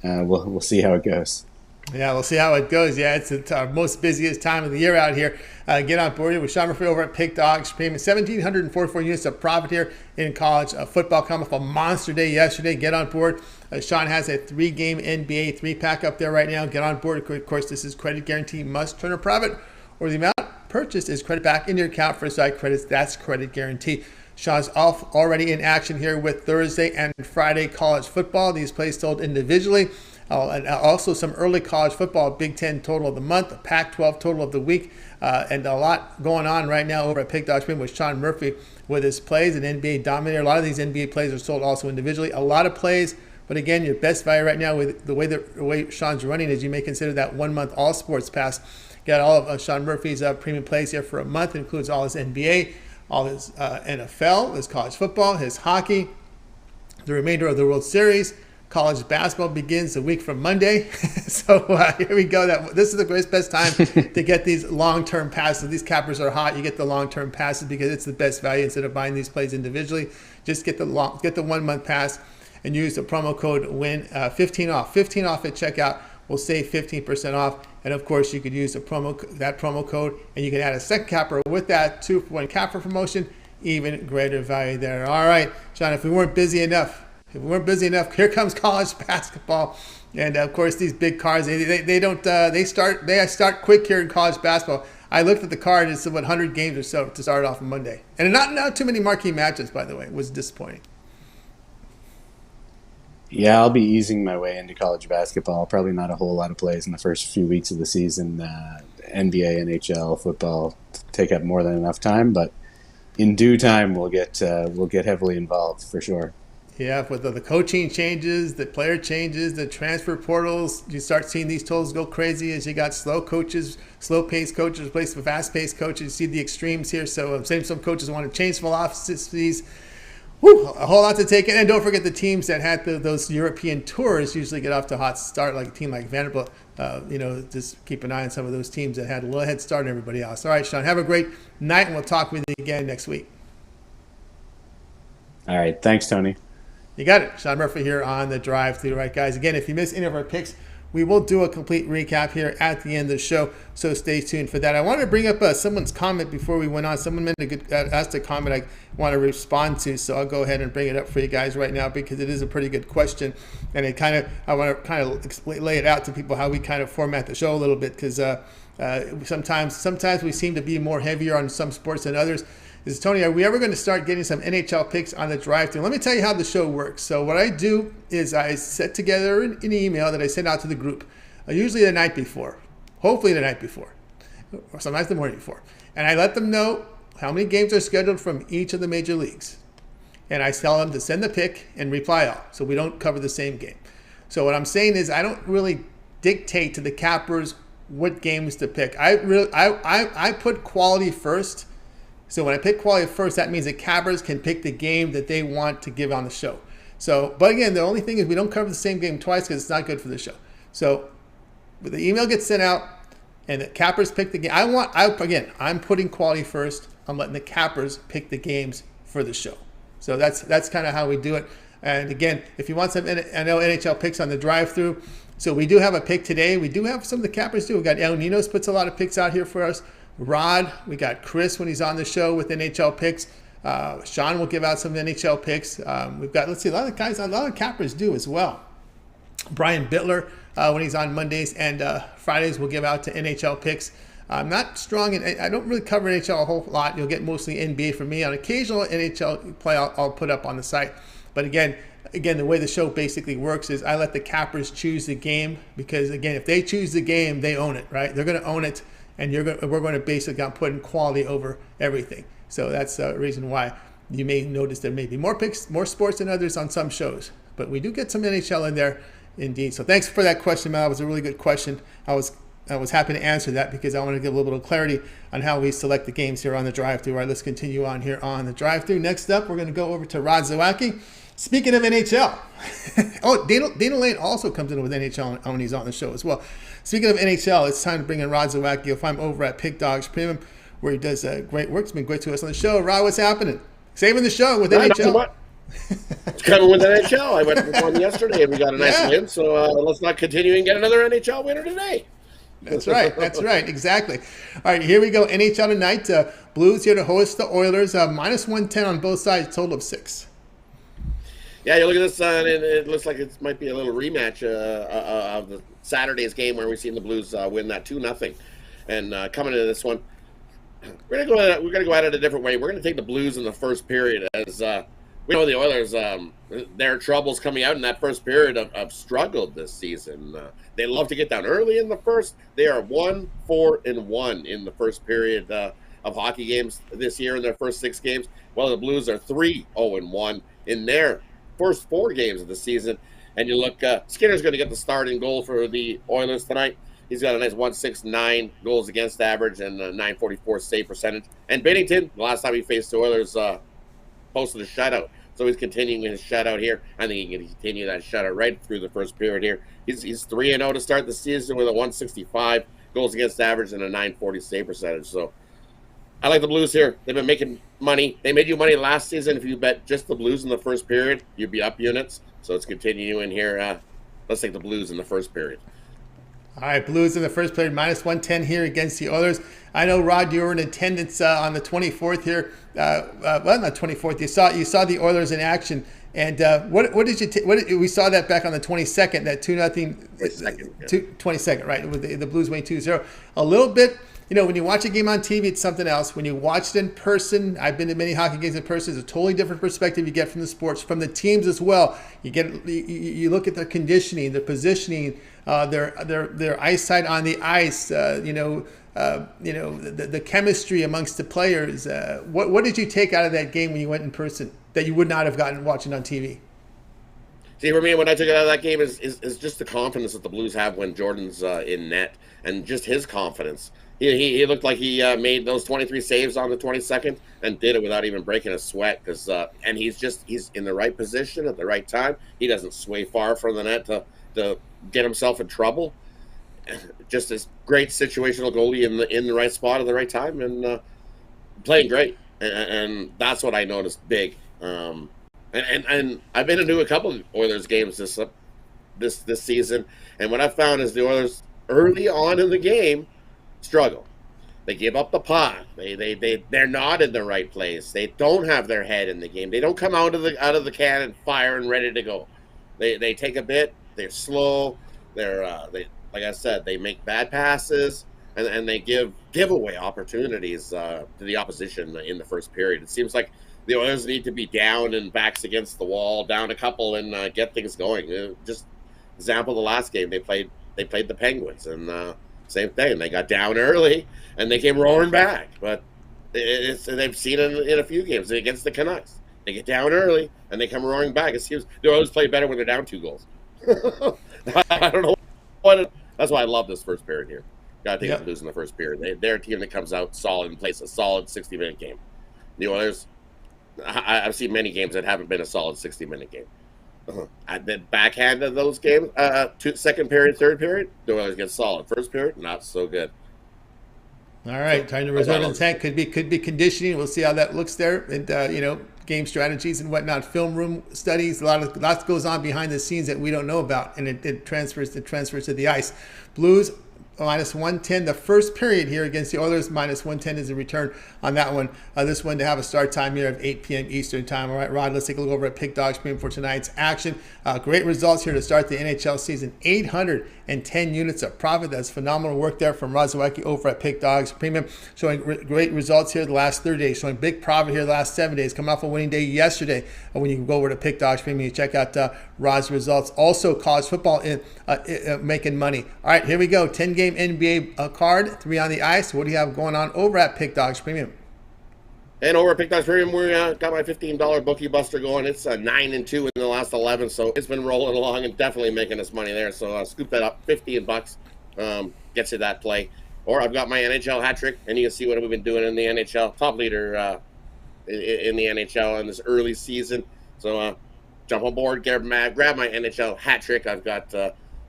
D: we'll see how it goes.
A: Yeah, we'll see how it goes. Yeah, it's our most busiest time of the year out here. Get on board with Sean Murphy over at Pick Dogs. Paying 1,744 units of profit here in college football. Coming off a monster day yesterday. Get on board. Sean has a 3-game NBA 3-pack up there right now. Get on board. Of course, this is credit guarantee. Must turn a profit, or the amount purchased is credit back into your account for side credits. That's credit guarantee. Sean's already in action here with Thursday and Friday college football. These plays sold individually. And also some early college football, Big Ten total of the month, Pac-12 total of the week, and a lot going on right now over at Pick Dogs Premium with Sean Murphy with his plays, an NBA dominator. A lot of these NBA plays are sold also individually. A lot of plays, but again, your best value right now with the way Sean's running is you may consider that 1-month all sports pass. Got all of Sean Murphy's premium plays here for a month. It includes all his NBA, all his NFL, his college football, his hockey, the remainder of the World Series. College basketball begins a week from Monday. So here we go. This is the best time to get these long-term passes. These cappers are hot. You get the long-term passes because it's the best value instead of buying these plays individually. Just get the 1-month pass and use the promo code WIN 15 off. 15 off at checkout will save 15% off. And of course, you could use that promo code, and you can add a second capper with that 2-for-1 capper promotion. Even greater value there. All right, John. If we weren't busy enough, here comes college basketball, and of course these big cards. They start quick here in college basketball. I looked at the card; it's about 100 games or so to start off on Monday, and not too many marquee matches. By the way, it was disappointing.
D: Yeah, I'll be easing my way into college basketball. Probably not a whole lot of plays in the first few weeks of the season. NBA, NHL, football take up more than enough time, but in due time we'll get heavily involved for sure.
A: Yeah, with the coaching changes, the player changes, the transfer portals, you start seeing these totals go crazy as you got slow-paced coaches replaced with fast-paced coaches. You see the extremes here. So some coaches want to change philosophies. A whole lot to take in. And don't forget the teams that had those European tours usually get off to a hot start, like a team like Vanderbilt. just keep an eye on some of those teams that had a little head start on everybody else. All right, Sean, have a great night, and we'll talk with you again next week.
D: All right. Thanks, Tony.
A: You got it. Sean Murphy here on the Drive Thru. Right, guys. Again, if you missed any of our picks, we will do a complete recap here at the end of the show, so stay tuned for that. I wanted to bring up someone's comment before we went on. Someone asked a comment I want to respond to, so I'll go ahead and bring it up for you guys right now because it is a pretty good question, and I want to lay it out to people how we kind of format the show a little bit because sometimes we seem to be more heavier on some sports than others. Is Tony, are we ever going to start getting some NHL picks on the Drive Thru? Let me tell you how the show works. So what I do is I set together an email that I send out to the group, usually the night before, hopefully the night before, or sometimes the morning before. And I let them know how many games are scheduled from each of the major leagues. And I tell them to send the pick and reply all, so we don't cover the same game. So what I'm saying is I don't really dictate to the cappers what games to pick. I put quality first. So when I pick quality first, that means that cappers can pick the game that they want to give on the show. So, but again, the only thing is we don't cover the same game twice because it's not good for the show. So the email gets sent out and the cappers pick the game. I'm putting quality first. I'm letting the cappers pick the games for the show. So that's kind of how we do it. And again, if you want some NHL picks on the Drive Thru, so we do have a pick today. We do have some of the cappers too. We got Elias Ninos puts a lot of picks out here for us. Rod, we got Chris when he's on the show with NHL picks. Sean will give out some NHL picks. We've got, a lot of guys, a lot of cappers do as well. Brian Bittler, when he's on Mondays and Fridays, will give out to NHL picks. I'm not strong I don't really cover NHL a whole lot. You'll get mostly NBA from me. On occasional NHL play, I'll put up on the site. But again, the way the show basically works is I let the cappers choose the game because, again, if they choose the game, they own it, right? They're going to own it. And we're going to basically put in quality over everything. So that's the reason why you may notice there may be more picks, more sports than others on some shows. But we do get some NHL in there, indeed. So thanks for that question, Mel. It was a really good question. I was happy to answer that because I want to give a little bit of clarity on how we select the games here on the Drive Thru. All right, let's continue on here on the Drive Thru. Next up, we're going to go over to Rod Zawacky. Speaking of NHL, Dana Lane also comes in with NHL when he's on the show as well. Speaking of NHL, it's time to bring in Rod Zawacky. You'll find him over at Pick Dogs Premium, where he does great work. It's been great to us on the show. Rod, what's happening? Saving the show with NHL.
E: It's coming with NHL. I went for one yesterday, and we got a nice win. So let's not continue and get another NHL winner today.
A: That's right. That's right. Exactly. All right, here we go. NHL tonight. Blues here to host the Oilers. Minus 110 on both sides, total of 6.
E: Yeah, you look at this, and it looks like it might be a little rematch of the Saturday's game where we've seen the Blues win that 2-0. And coming into this one, we're gonna go at it a different way. We're gonna take the Blues in the first period, as we know the Oilers, their troubles coming out in that first period have struggled this season. They love to get down early in the first. They are 1-4-1 in the first period of hockey games this year in their first 6 games. Well, the Blues are 3-0-1 in their first 4 games of the season. And you look, Skinner's going to get the starting goal for the Oilers tonight. He's got a nice 169 goals against average and a 944 save percentage. And Binnington, the last time he faced the Oilers, posted a shutout. So he's continuing his shutout here. I think he can continue that shutout right through the first period here. He's 3-0 to start the season with a 165 goals against average and a 940 save percentage. So I like the Blues here. They've been making money. They made you money last season. If you bet just the Blues in the first period, you'd be up units. So it's continuing here. Let's take the Blues in the first period.
A: All right, Blues in the first period, minus 110 here against the Oilers. I know, Rod, you were in attendance on the 24th here. Well, not 24th. You saw the Oilers in action. And what did you we saw that back on the 22nd, that 2-0. 22nd, right? With the Blues winning 2-0. A little bit. When you watch a game on TV, it's something else. When you watch it in person, I've been to many hockey games in person. It's a totally different perspective you get from the sports, from the teams as well. You look at their conditioning, their positioning, their eyesight on the ice. The chemistry amongst the players. What did you take out of that game when you went in person that you would not have gotten watching on TV?
E: See, for me, what I took out of that game is just the confidence that the Blues have when Jordan's in net, and just his confidence. He looked like he made those 23 saves on the 22nd and did it without even breaking a sweat. And he's in the right position at the right time. He doesn't sway far from the net to get himself in trouble. just this great situational goalie in the right spot at the right time, and playing great. And that's what I noticed big. And I've been into a couple of Oilers games this season, and what I found is the Oilers early on in the game struggle. They give up the puck. They're not in the right place. They don't have their head in the game. They don't come out of the can and fire and ready to go. They take a bit. They're slow. They like I said, they make bad passes and they give away opportunities to the opposition in the first period. It seems like the Oilers need to be down and backs against the wall, down a couple, and get things going. Just example, the last game they played the Penguins, and same thing. They got down early and they came roaring back. But they've seen it in a few games against the Canucks. They get down early and they come roaring back. It seems they always play better when they're down 2 goals. I don't know that's why I love this first period here. Got to take it losing the first period. They're a team that comes out solid and plays a solid 60-minute game. The Oilers, I've seen many games that haven't been a solid 60-minute game. At the backhand of those games, second period, third period, the Oilers get solid. First period, not so good.
A: All right, time to reserve intent. Could be conditioning. We'll see how that looks there, and game strategies and whatnot. Film room studies. Lots goes on behind the scenes that we don't know about, and it transfers to the ice. Blues -110 the first period here against the Oilers. -110 is a return on that one. This one to have a start time here of 8 p.m. Eastern time. All right, Rod, let's take a look over at Pick Dogs Premium for tonight's action. Great results here to start the NHL season. 810 units of profit. That's phenomenal work there from Rod Zawacky over at Pick Dogs Premium. Showing great results here the last 30 days. Showing big profit here the last 7 days. Coming off a winning day yesterday. When you can go over to Pick Dogs Premium, you check out Rod's results. Also, college football making money. All right, here we go. 10-game NBA card, 3 on the ice. What do you have going on over at Pick Dogs Premium?
E: And over at Pick Dogs Premium, we got my $15 bookie buster going. It's 9-2 in the last 11, so it's been rolling along and definitely making us money there. So scoop that up, $15, gets you that play. Or I've got my NHL hat trick, and you can see what we've been doing in the NHL. Top leader in the NHL in this early season. So jump on board, grab my NHL hat trick. I've got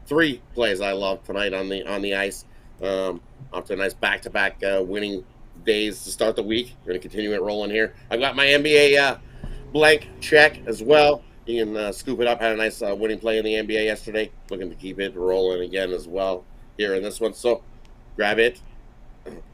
E: 3 plays I love tonight on the ice. Up to a nice back-to-back winning days to start the week. We're going to continue it rolling here. I've got my NBA blank check as well. You can scoop it up. Had a nice winning play in the NBA yesterday. Looking to keep it rolling again as well here in this one. So grab it.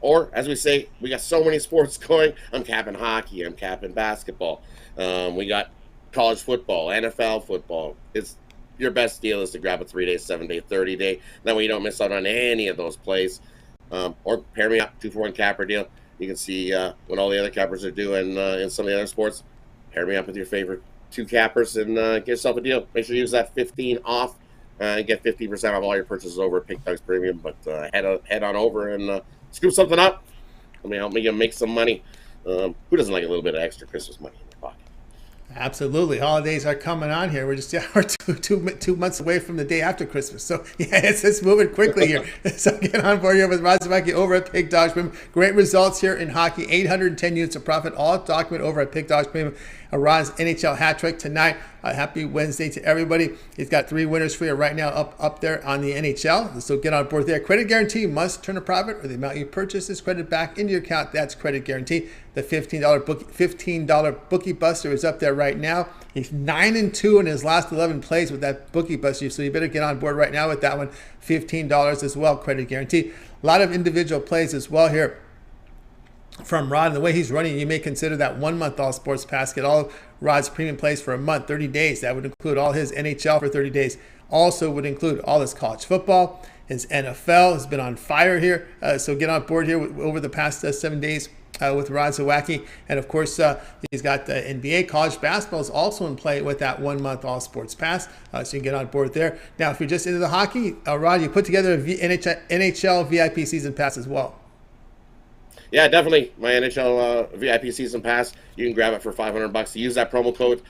E: Or, as we say, we got so many sports going. I'm capping hockey. I'm capping basketball. We got college football, NFL football. It's your best deal is to grab a 3-day, 7-day, 30-day. That way you don't miss out on any of those plays. Or pair me up, 2-for-1 capper deal. You can see what all the other cappers are doing in some of the other sports. Pair me up with your favorite 2 cappers and get yourself a deal. Make sure you use that 15 off and get 15% off all your purchases over at Pick Dogs Premium. But head on over and scoop something up. Let me help me make some money. Who doesn't like a little bit of extra Christmas money in their pocket?
A: Absolutely. Holidays are coming on here. We're just we're two months away from the day after Christmas. So, yeah, it's moving quickly here. So get on board here with Rod Zawacky over at Pick Dogs Premium. Great results here in hockey. 810 units of profit. All document over at Pick Dogs Premium. Rod's NHL hat trick tonight. Happy Wednesday to everybody. He's got 3 winners for you right now up there on the NHL. So get on board there. Credit guarantee must turn a profit or the amount you purchase is credited back into your account. That's credit guarantee. The $15 bookie buster is up there right now. He's 9-2 in his last 11 plays with that bookie buster. So you better get on board right now with that one. $15 as well, credit guarantee. A lot of individual plays as well here from Rod. And the way he's running, you may consider that 1 month all sports pass. Get all Rod's premium plays for a month, 30 days. That would include all his NHL for 30 days. Also would include all his college football. His NFL has been on fire here. So get on board here over the past 7 days with Rod Zawacky. And of course, he's got the NBA. College basketball is also in play with that 1 month all sports pass. So you can get on board there. Now, if you're just into the hockey, Rod, you put together a NHL VIP season pass as well.
E: Yeah, definitely. My NHL VIP season pass. You can grab it for $500. Use that promo code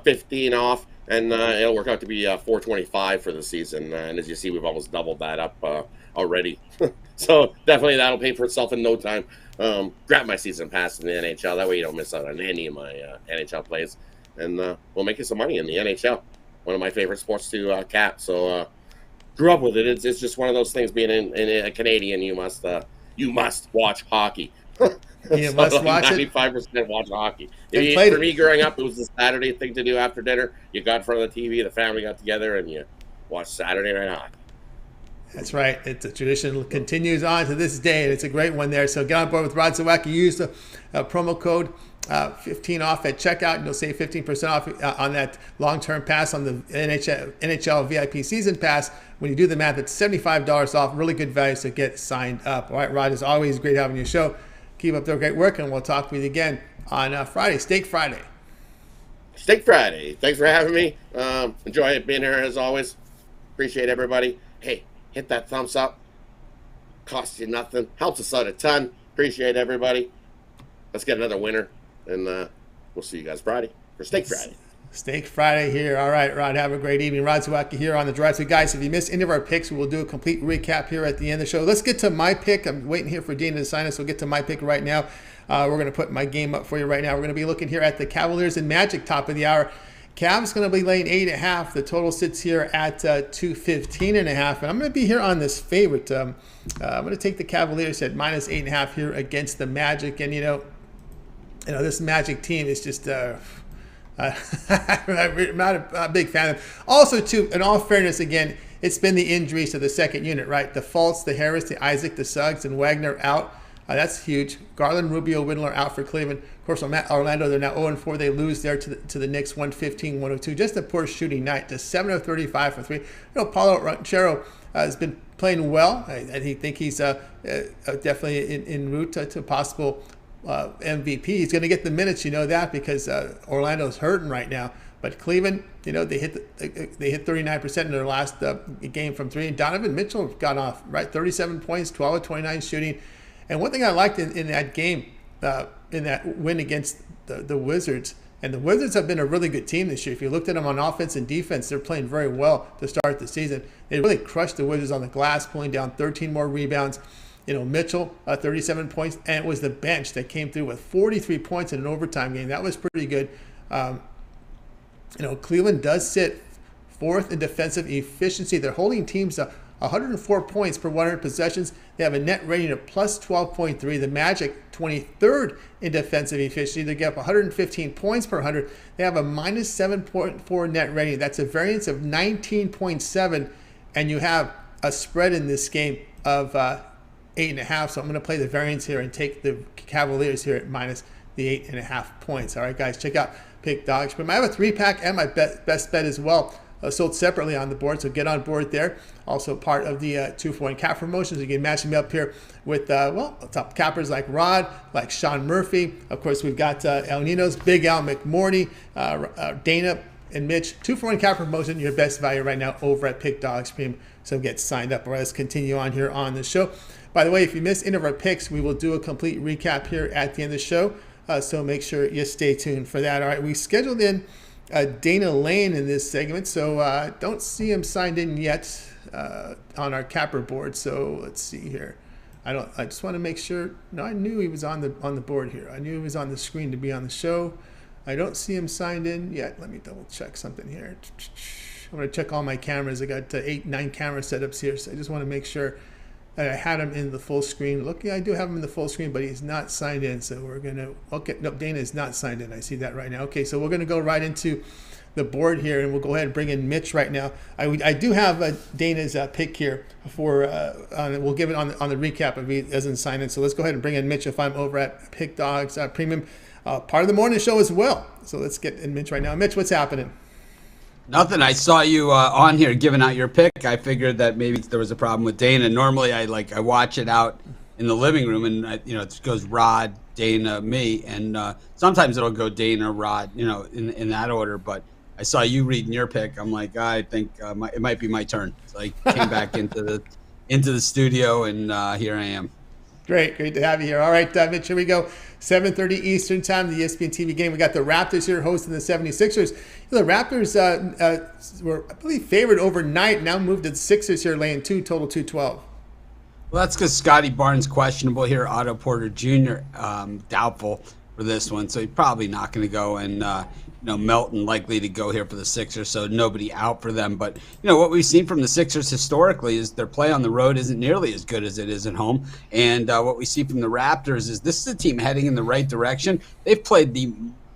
E: 15 off, and it'll work out to be $425 for the season. And as you see, we've almost doubled that up already. So definitely that'll pay for itself in no time. Grab my season pass in the NHL. That way you don't miss out on any of my NHL plays. And we'll make you some money in the NHL. One of my favorite sports to cap. So grew up with it. It's just one of those things. Being in a Canadian, you must watch hockey.
A: You must watch it.
E: 95% watch hockey.
A: For
E: me, growing up, it was the Saturday thing to do after dinner. You got in front of the TV, the family got together, and you watched Saturday Night Hockey.
A: That's right. It's a tradition continues on to this day, and it's a great one there. So get on board with Rod Zawacky. Use the promo code 15 off at checkout, and you'll save 15% off on that long-term pass on the NHL VIP season pass. When you do the math, it's $75 off. Really good value, so get signed up. All right, Rod, it's always great having you show. Keep up the great work, and we'll talk with you again on Friday, Steak Friday.
E: Steak Friday. Thanks for having me. Enjoy being here as always. Appreciate everybody. Hey, hit that thumbs up. Costs you nothing. Helps us out a ton. Appreciate everybody. Let's get another winner, and we'll see you guys Friday for Steak Friday.
A: Steak Friday here. All right, Rod, have a great evening. Rod Zawacky here on the drive. So, guys, if you missed any of our picks, we will do a complete recap here at the end of the show. Let's get to my pick. I'm waiting here for Dana to sign us. We'll get to my pick right now. We're going to put my game up for you right now. We're going to be looking here at the Cavaliers and Magic top of the hour. Cavs going to be laying 8.5. The total sits here at 215.5. And I'm going to be here on this favorite. I'm going to take the Cavaliers at minus 8.5 here against the Magic. And, you know, this Magic team is just I'm not a big fan of. Also, too, in all fairness, again, it's been the injuries to the second unit, right? The Fultz, the Harris, the Isaac, the Suggs, and Wagner out. That's huge. Garland, Rubio, Windler out for Cleveland. Of course, Orlando, they're now 0-4. They lose there to the Knicks, 115-102. Just a poor shooting night. Just 7 of 35 for 3. You know, Paulo Ranchero has been playing well. I think he's definitely en route to possible MVP. He's going to get the minutes, you know that, because Orlando's hurting right now. But Cleveland, you know, they hit 39% in their last game from 3. And Donovan Mitchell got off, right? 37 points, 12 of 29 shooting. And one thing I liked in that game, in that win against the Wizards, and the Wizards have been a really good team this year. If you looked at them on offense and defense, they're playing very well to start the season. They really crushed the Wizards on the glass, pulling down 13 more rebounds. You know, Mitchell, 37 points, and it was the bench that came through with 43 points in an overtime game. That was pretty good. You know, Cleveland does sit 4th in defensive efficiency. They're holding teams to 104 points per 100 possessions. They have a net rating of plus 12.3. The Magic, 23rd in defensive efficiency. They get up 115 points per 100. They have a minus 7.4 net rating. That's a variance of 19.7. And you have a spread in this game of 8.5. So I'm going to play the variance here and take the Cavaliers here at minus the 8.5 points. All right, guys, check out Pick Dogs. But I have a 3-pack and my best bet as well. Sold separately on the board, so get on board there. Also part of the 2-for-1 cap promotions. You can match me up here with, top cappers like Rod, like Sean Murphy. Of course, we've got El Ninos, Big Al, McMordie, Dana, and Mitch. 2-for-1 cap promotion, your best value right now over at Pick Dogs Premium. So get signed up. All right, let's continue on here on the show. By the way, if you missed any of our picks, we will do a complete recap here at the end of the show. So make sure you stay tuned for that. All right, we scheduled in Dana Lane in this segment, so don't see him signed in yet on our capper board. So let's see here. I just want to make sure. No, I knew he was on the board here. I knew he was on the screen to be on the show. I don't see him signed in yet. Let me double check something here. I'm going to check all my cameras. I got 8-9 camera setups here, so I just want to make sure that I had him in the full screen. Look, yeah, I do have him in the full screen, but he's not signed in. So we're going to, okay, no, Dana is not signed in. I see that right now. Okay, so we're going to go right into the board here, and we'll go ahead and bring in Mitch right now. I do have Dana's pick here for, we'll give it on the recap if he doesn't sign in. So let's go ahead and bring in Mitch if I'm over at Pick Dogs Premium, part of the morning show as well. So let's get in Mitch right now. Mitch, what's happening?
F: Nothing. I saw you on here giving out your pick. I figured that maybe there was a problem with Dana. Normally, I watch it out in the living room, and it goes Rod, Dana, me, and sometimes it'll go Dana, Rod, in that order. But I saw you reading your pick. I'm like, I think it might be my turn. So I came back into the studio, and here I am. Great
A: to have you here. All right, Mitch, here we go. 7:30 Eastern Time, the ESPN TV game. We got the Raptors here hosting the 76ers. The Raptors were, I believe, favored overnight. Now moved to the Sixers here, laying total 212.
F: Well, that's because Scotty Barnes questionable here. Otto Porter Jr. Doubtful for this one, so he's probably not going to go. And Melton likely to go here for the Sixers, so nobody out for them. But, what we've seen from the Sixers historically is their play on the road isn't nearly as good as it is at home. And what we see from the Raptors is this is a team heading in the right direction. They've played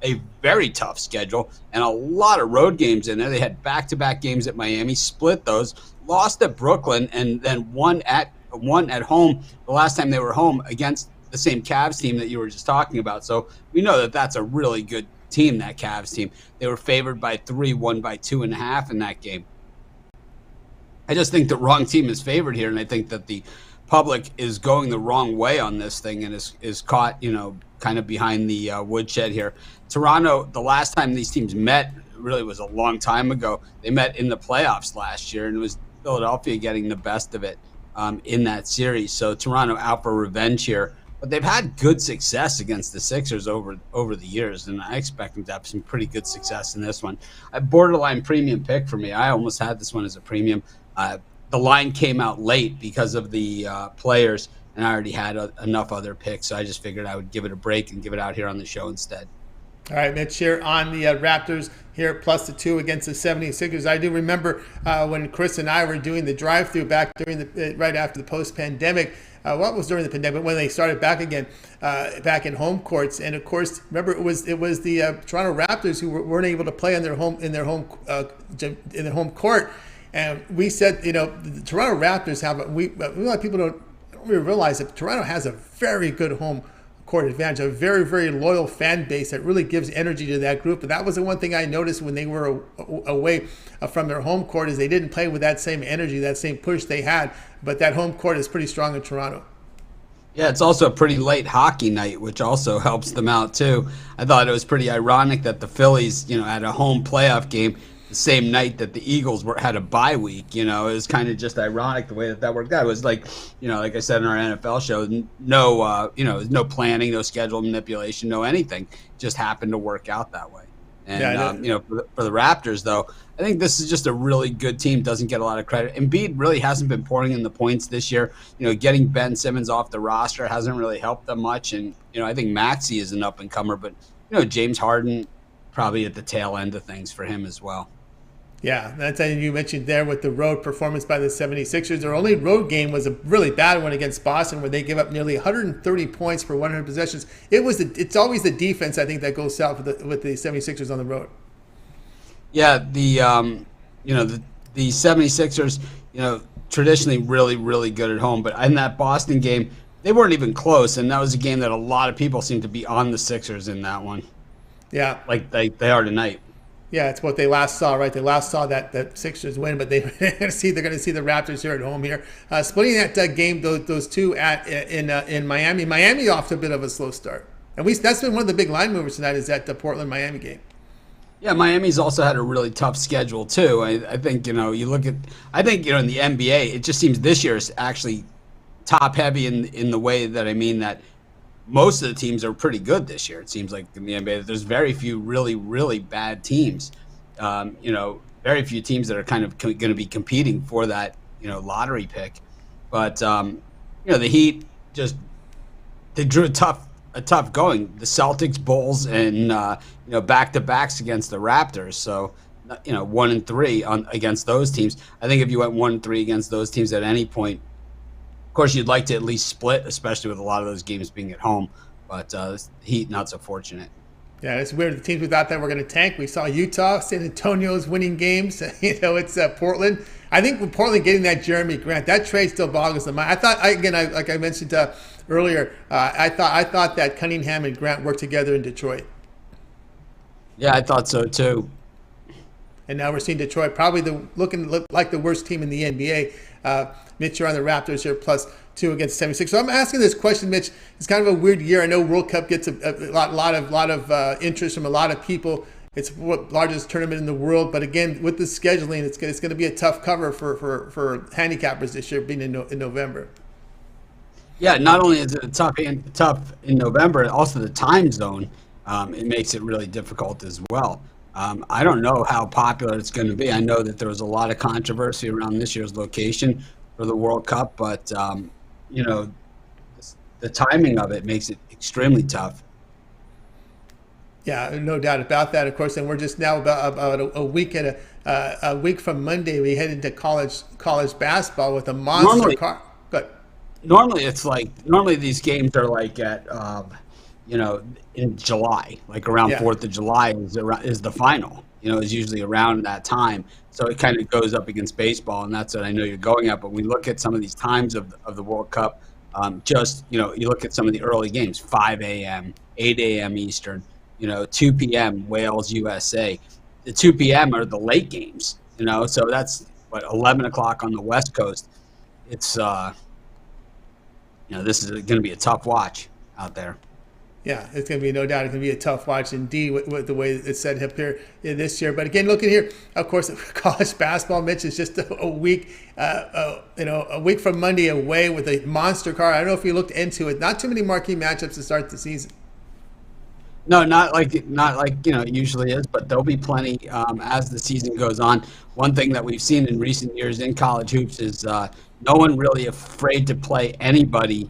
F: a very tough schedule and a lot of road games in there. They had back-to-back games at Miami, split those, lost at Brooklyn, and then won at home the last time they were home against the same Cavs team that you were just talking about. So we know that that's a really good team, that Cavs team. They were favored by 3, won by 2.5 in that game. I just think the wrong team is favored here, and I think that the public is going the wrong way on this thing and is caught, kind of behind the woodshed here. Toronto, the last time these teams met really was a long time ago. They met in the playoffs last year, and it was Philadelphia getting the best of it in that series. So Toronto out for revenge here. But they've had good success against the Sixers over the years, and I expect them to have some pretty good success in this one. A borderline premium pick for me. I almost had this one as a premium. The line came out late because of the players, and I already had enough other picks, so I just figured I would give it a break and give it out here on the show instead.
A: All right, Mitch, here on the Raptors here, plus the 2 against the 76ers. I do remember when Chris and I were doing the drive-through back right after the post-pandemic. What was during the pandemic when they started back again, back in home courts, and of course, remember it was the Toronto Raptors who weren't able to play in their home court, and we said, the Toronto Raptors have a lot of people don't really realize that Toronto has a very good home court advantage, a very, very loyal fan base that really gives energy to that group. But that was the one thing I noticed when they were away from their home court, is they didn't play with that same energy, that same push they had. But that home court is pretty strong in Toronto.
F: Yeah, it's also a pretty late hockey night, which also helps them out too. I thought it was pretty ironic that the Phillies, had a home playoff game the same night that the Eagles had a bye week. It was kind of just ironic the way that worked out. It was like, like I said in our NFL show, no planning, no schedule manipulation, no anything. It just happened to work out that way. And, for the Raptors, though, I think this is just a really good team. Doesn't get a lot of credit. Embiid really hasn't been pouring in the points this year. Getting Ben Simmons off the roster hasn't really helped them much. And, I think Maxey is an up-and-comer. But, James Harden probably at the tail end of things for him as well.
A: Yeah, that's something you mentioned there with the road performance by the 76ers. Their only road game was a really bad one against Boston, where they give up nearly 130 points per 100 possessions. It's always the defense, I think, that goes south with the 76ers on the road. Yeah,
F: the 76ers, traditionally really, really good at home. But in that Boston game, they weren't even close, and that was a game that a lot of people seem to be on the Sixers in that one.
A: Yeah.
F: Like they are tonight.
A: Yeah, it's what they last saw, right? They last saw that Sixers win, but they're going to see the Raptors here at home here. Splitting that game, those two in Miami. Miami off to a bit of a slow start. And that's been one of the big line movers tonight, is that the Portland-Miami game.
F: Yeah, Miami's also had a really tough schedule too. I think, in the NBA, it just seems this year is actually top heavy in the way that I mean that most of the teams are pretty good this year. It seems like in the NBA, there's very few really, really bad teams. Very few teams that are kind of going to be competing for that, lottery pick. But, the Heat they drew a tough going. The Celtics, Bulls, and, back-to-backs against the Raptors. So, 1-3 against those teams. I think if you went 1-3 against those teams at any point, of course, you'd like to at least split, especially with a lot of those games being at home. But Heat, not so fortunate.
A: Yeah, it's weird. The teams we thought that were going to tank. We saw Utah, San Antonio's winning games. It's Portland. I think with Portland getting that Jeremy Grant, that trade still boggles the mind. I thought, like I mentioned earlier, I thought that Cunningham and Grant worked together in Detroit.
F: Yeah, I thought so too.
A: And now we're seeing Detroit probably looking like the worst team in the NBA. Mitch, you're on the Raptors here, +2 against 76. So I'm asking this question, Mitch. It's kind of a weird year. I know World Cup gets a lot of interest from a lot of people. It's the largest tournament in the world. But again, with the scheduling, it's going to be a tough cover for handicappers this year, being in November.
F: Yeah, not only is it tough in November, also the time zone. It makes it really difficult as well. I don't know how popular it's going to be. I know that there was a lot of controversy around this year's location for the World Cup, but the timing of it makes it extremely tough.
A: Yeah, no doubt about that. Of course, and we're just now about a week a week from Monday. We head into college basketball with a monster car. Good.
F: Normally, normally these games are like at in July, like around 4th of July is the final. Is usually around that time. So it kind of goes up against baseball, and that's what I know you're going at. But we look at some of these times of the World Cup. You look at some of the early games: 5 a.m., 8 a.m. Eastern. 2 p.m. Wales, USA. The 2 p.m. are the late games. So that's 11 o'clock on the West Coast. It's this is going to be a tough watch out there.
A: Yeah, it's going to be no doubt. It's going to be a tough watch indeed with the way it's set up here this year. But again, looking here, of course, college basketball, Mitch, is just a week, a week from Monday away with a monster card. I don't know if you looked into it. Not too many marquee matchups to start the season.
F: No, not like it usually is, but there'll be plenty as the season goes on. One thing that we've seen in recent years in college hoops is no one really afraid to play anybody.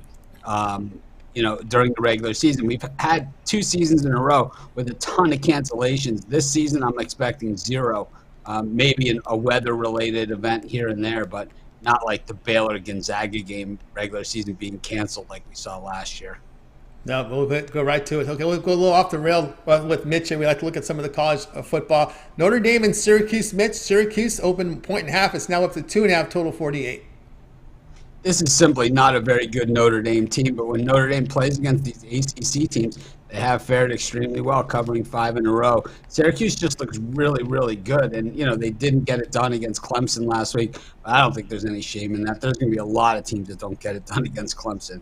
F: During the regular season. We've had 2 seasons in a row with a ton of cancellations. This season, I'm expecting 0. Maybe a weather-related event here and there, but not like the Baylor-Gonzaga game regular season being canceled like we saw last year.
A: No, we'll go right to it. Okay, we'll go a little off the rail with Mitch, and we like to look at some of the college football. Notre Dame and Syracuse. Mitch, Syracuse open 1.5. It's now up to 2.5, total 48.
F: This is simply not a very good Notre Dame team, but when Notre Dame plays against these ACC teams, they have fared extremely well, covering 5 in a row. Syracuse just looks really, really good, and they didn't get it done against Clemson last week, but I don't think there's any shame in that. There's going to be a lot of teams that don't get it done against Clemson.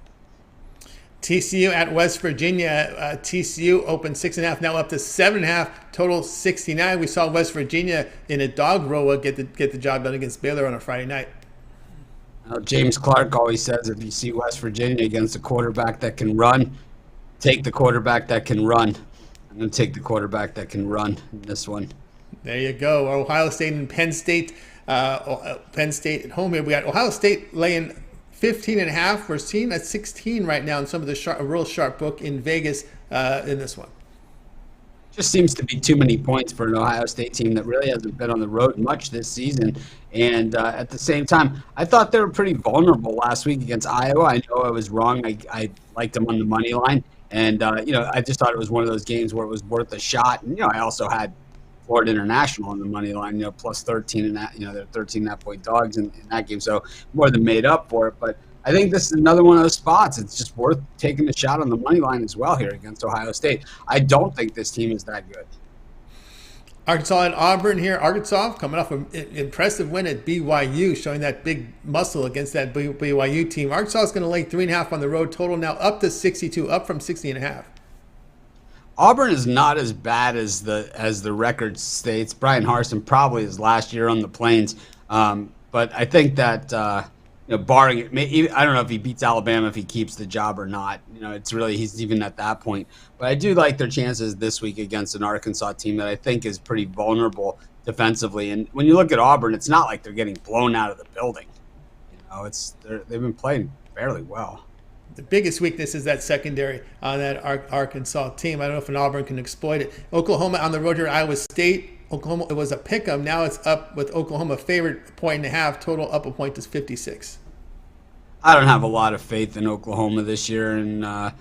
A: TCU at West Virginia. TCU opened 6.5, now up to 7.5, total 69. We saw West Virginia in a dog roll get the job done against Baylor on a Friday night.
F: James Clark always says if you see West Virginia against a quarterback that can run, take the quarterback that can run. I'm going to take the quarterback that can run in this one.
A: There you go. Ohio State and Penn State. Penn State at home here. We got Ohio State laying 15.5. We're seeing at 16 right now in some of the real sharp book in Vegas in this one.
F: Just seems to be too many points for an Ohio State team that really hasn't been on the road much this season. And at the same time, I thought they were pretty vulnerable last week against Iowa. I know I was wrong. I liked them on the money line. And, I just thought it was one of those games where it was worth a shot. And, I also had Florida International on the money line, plus 13 and that, they're 13.5-point dogs in that game. So more than made up for it. But I think this is another one of those spots. It's just worth taking a shot on the money line as well here against Ohio State. I don't think this team is that good.
A: Arkansas and Auburn here. Arkansas coming off an impressive win at BYU, showing that big muscle against that BYU team. Arkansas is going to lay 3.5 on the road, total now up to 62, up from 60.5.
F: Auburn is not as bad as the record states. Brian Harsin probably is last year on the Plains, but I think that barring it, I don't know if he beats Alabama, if he keeps the job or not. It's really he's even at that point. But I do like their chances this week against an Arkansas team that I think is pretty vulnerable defensively. And when you look at Auburn, it's not like they're getting blown out of the building. They've been playing fairly well.
A: The biggest weakness is that secondary on that Arkansas team. I don't know if an Auburn can exploit it. Oklahoma on the road here, Iowa State. Oklahoma, it was a pick'em. Now it's up with Oklahoma favored 1.5, total up a point to 56.
F: I don't have a lot of faith in Oklahoma this year, and I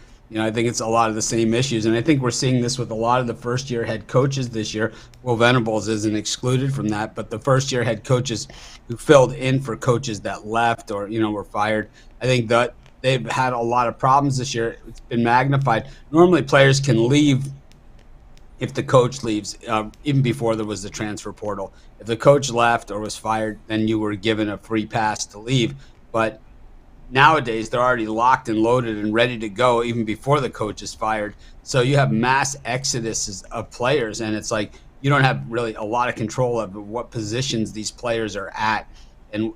F: think it's a lot of the same issues. And I think we're seeing this with a lot of the first-year head coaches this year. Will Venables isn't excluded from that, but the first-year head coaches who filled in for coaches that left or were fired, I think that they've had a lot of problems this year. It's been magnified. Normally, players can leave if the coach leaves, even before there was the transfer portal. If the coach left or was fired, then you were given a free pass to leave. But nowadays, they're already locked and loaded and ready to go even before the coach is fired. So you have mass exoduses of players, and it's like you don't have really a lot of control of what positions these players are at. And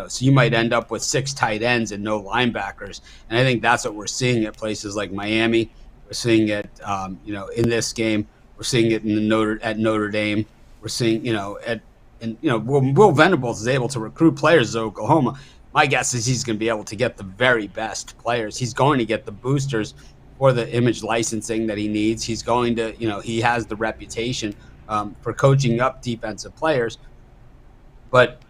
F: so you might end up with 6 tight ends and no linebackers. And I think that's what we're seeing at places like Miami. We're seeing it, in this game. We're seeing it in at Notre Dame. We're seeing, Will Venables is able to recruit players at Oklahoma. My guess is he's going to be able to get the very best players. He's going to get the boosters for the image licensing that he needs. He's going to, he has the reputation for coaching up defensive players. But,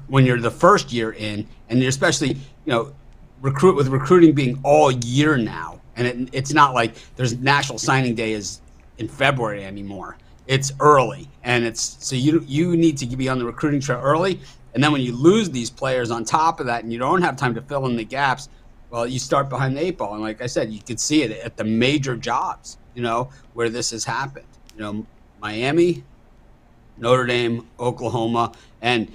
F: when you're the first year in, and you're especially, recruiting being all year now, and it's not like there's National Signing Day is in February anymore. It's early, and so you need to be on the recruiting trail early. And then when you lose these players on top of that, and you don't have time to fill in the gaps, well, you start behind the 8 ball. And like I said, you could see it at the major jobs, where this has happened. Miami, Notre Dame, Oklahoma, and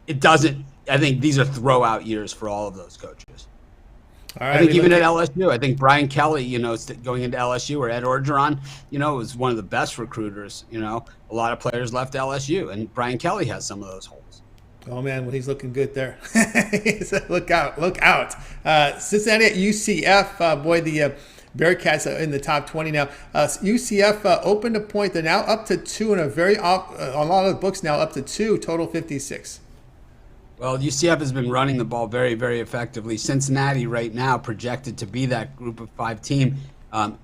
F: it doesn't. I think these are throwout years for all of those coaches.
A: All right,
F: I think even at LSU, I think Brian Kelly, going into LSU, or Ed Orgeron, was one of the best recruiters. A lot of players left LSU, and Brian Kelly has some of those holes.
A: Oh man, well, he's looking good there. Look out. Cincinnati at UCF, boy, the Bearcats are in the top 20 now. UCF opened a point. They're now up to 2, and on a lot of the books now up to 2, total 56.
F: Well, UCF has been running the ball very, very effectively. Cincinnati right now projected to be that group of 5 team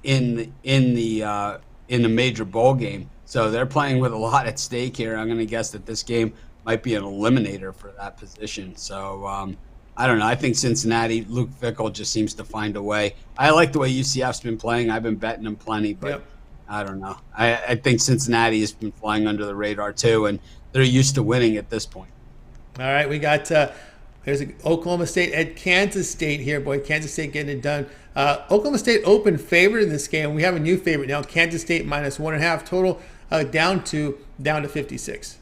F: in the major bowl game. So they're playing with a lot at stake here. I'm going to guess that this game might be an eliminator for that position. So I don't know. I think Cincinnati, Luke Fickell just seems to find a way. I like the way UCF's been playing. I've been betting them plenty, but yep. I don't know. I think Cincinnati has been flying under the radar too, and they're used to winning at this point.
A: All right, we got there's Oklahoma State at Kansas State here. Boy, Kansas State getting it done. Oklahoma State open favorite in this game. We have a new favorite now. Kansas State -1.5 total, down to 56.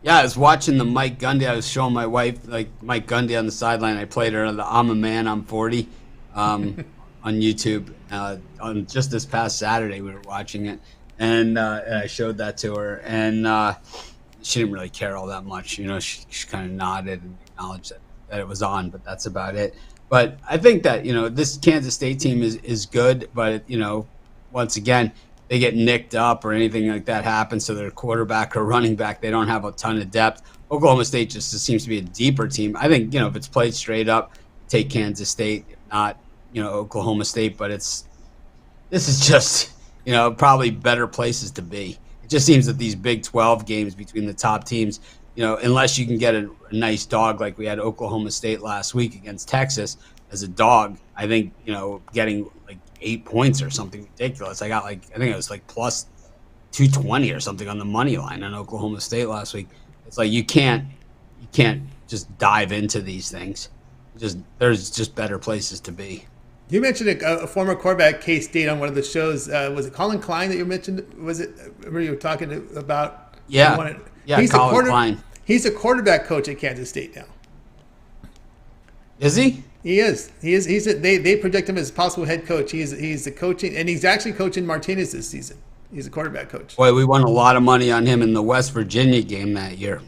F: Yeah, I was watching the Mike Gundy. I was showing my wife Mike Gundy on the sideline. I played her the "I'm a Man, I'm 40" on YouTube. On just this past Saturday, we were watching it, and I showed that to her, and she didn't really care all that much. She kind of nodded and acknowledged that it was on, but that's about it. But I think that, this Kansas State team is good, but, once again, they get nicked up or anything like that happens to their quarterback or running back. They don't have a ton of depth. Oklahoma State just seems to be a deeper team. I think, if it's played straight up, take Kansas State, not, Oklahoma State, but this is just, probably better places to be. Just seems that these Big 12 games between the top teams, unless you can get a nice dog like we had Oklahoma State last week against Texas as a dog, I think, getting 8 points or something ridiculous. I think it was plus 220 or something on the money line on Oklahoma State last week. It's you can't just dive into these things. There's just better places to be.
A: You mentioned a former quarterback, K-State, on one of the shows. Was it Colin Klein that you mentioned? Was it? Remember you were talking about?
F: Yeah,
A: he's
F: Colin Klein.
A: He's a quarterback coach at Kansas State now.
F: Is he?
A: He is. They project him as possible head coach. He's the coaching, and he's actually coaching Martinez this season. He's a quarterback coach.
F: Boy, we won a lot of money on him in the West Virginia game that year.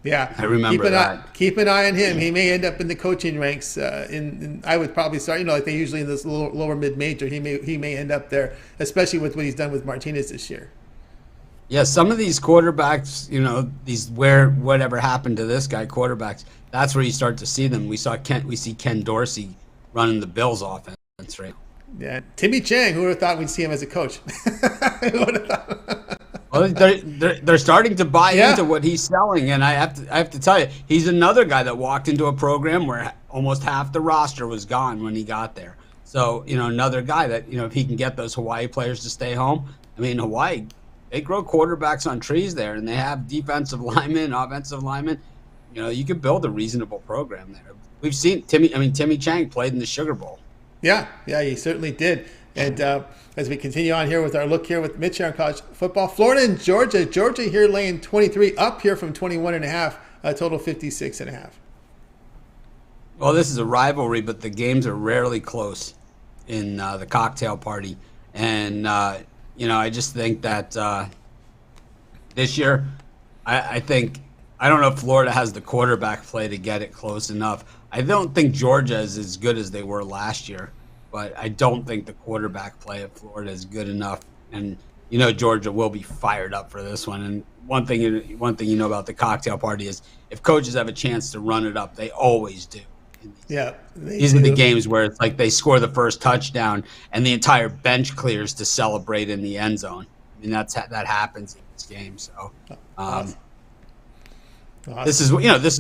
A: Yeah,
F: I remember that.
A: Keep an eye on him. He may end up in the coaching ranks. I would probably start. Like they usually in this lower mid-major. He may end up there, especially with what he's done with Martinez this year.
F: Yeah, some of these quarterbacks, whatever happened to this guy, quarterbacks. That's where you start to see them. We see Ken Dorsey running the Bills offense, right?
A: Yeah, Timmy Chang. Who would have thought we'd see him as a coach? Who would have thought?
F: Well, they're starting to buy into what he's selling, and I have to tell you, he's another guy that walked into a program where almost half the roster was gone when he got there. So another guy that if he can get those Hawaii players to stay home. I mean, Hawaii, they grow quarterbacks on trees there, and they have defensive linemen, offensive linemen. You could build a reasonable program there. We've seen Timmy Chang played in the Sugar Bowl. Yeah,
A: he certainly did. And as we continue on here with our look here with Mitch here on college football, Florida and Georgia. Georgia here laying 23, up here from 21.5, a total 56.5.
F: Well, this is a rivalry, but the games are rarely close in the cocktail party. And, I just think that this year, I don't know if Florida has the quarterback play to get it close enough. I don't think Georgia is as good as they were last year. But I don't think the quarterback play of Florida is good enough, and Georgia will be fired up for this one. And one thing about the cocktail party is if coaches have a chance to run it up, they always do.
A: Yeah,
F: these are the games where it's like they score the first touchdown and the entire bench clears to celebrate in the end zone. I mean, that happens in this game. So
A: awesome.
F: this is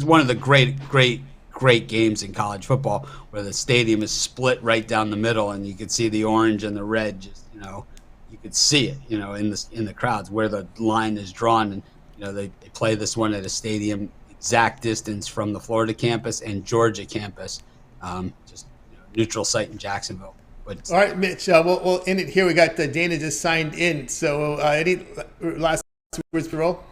F: one of the great games in college football where the stadium is split right down the middle, and you can see the orange and the red. Just you could see it, in the crowds where the line is drawn, and they play this one at a stadium exact distance from the Florida campus and Georgia campus, just neutral site in Jacksonville. But
A: all right, Mitch, we'll end it here. We got Dana just signed in. So any last words for roll?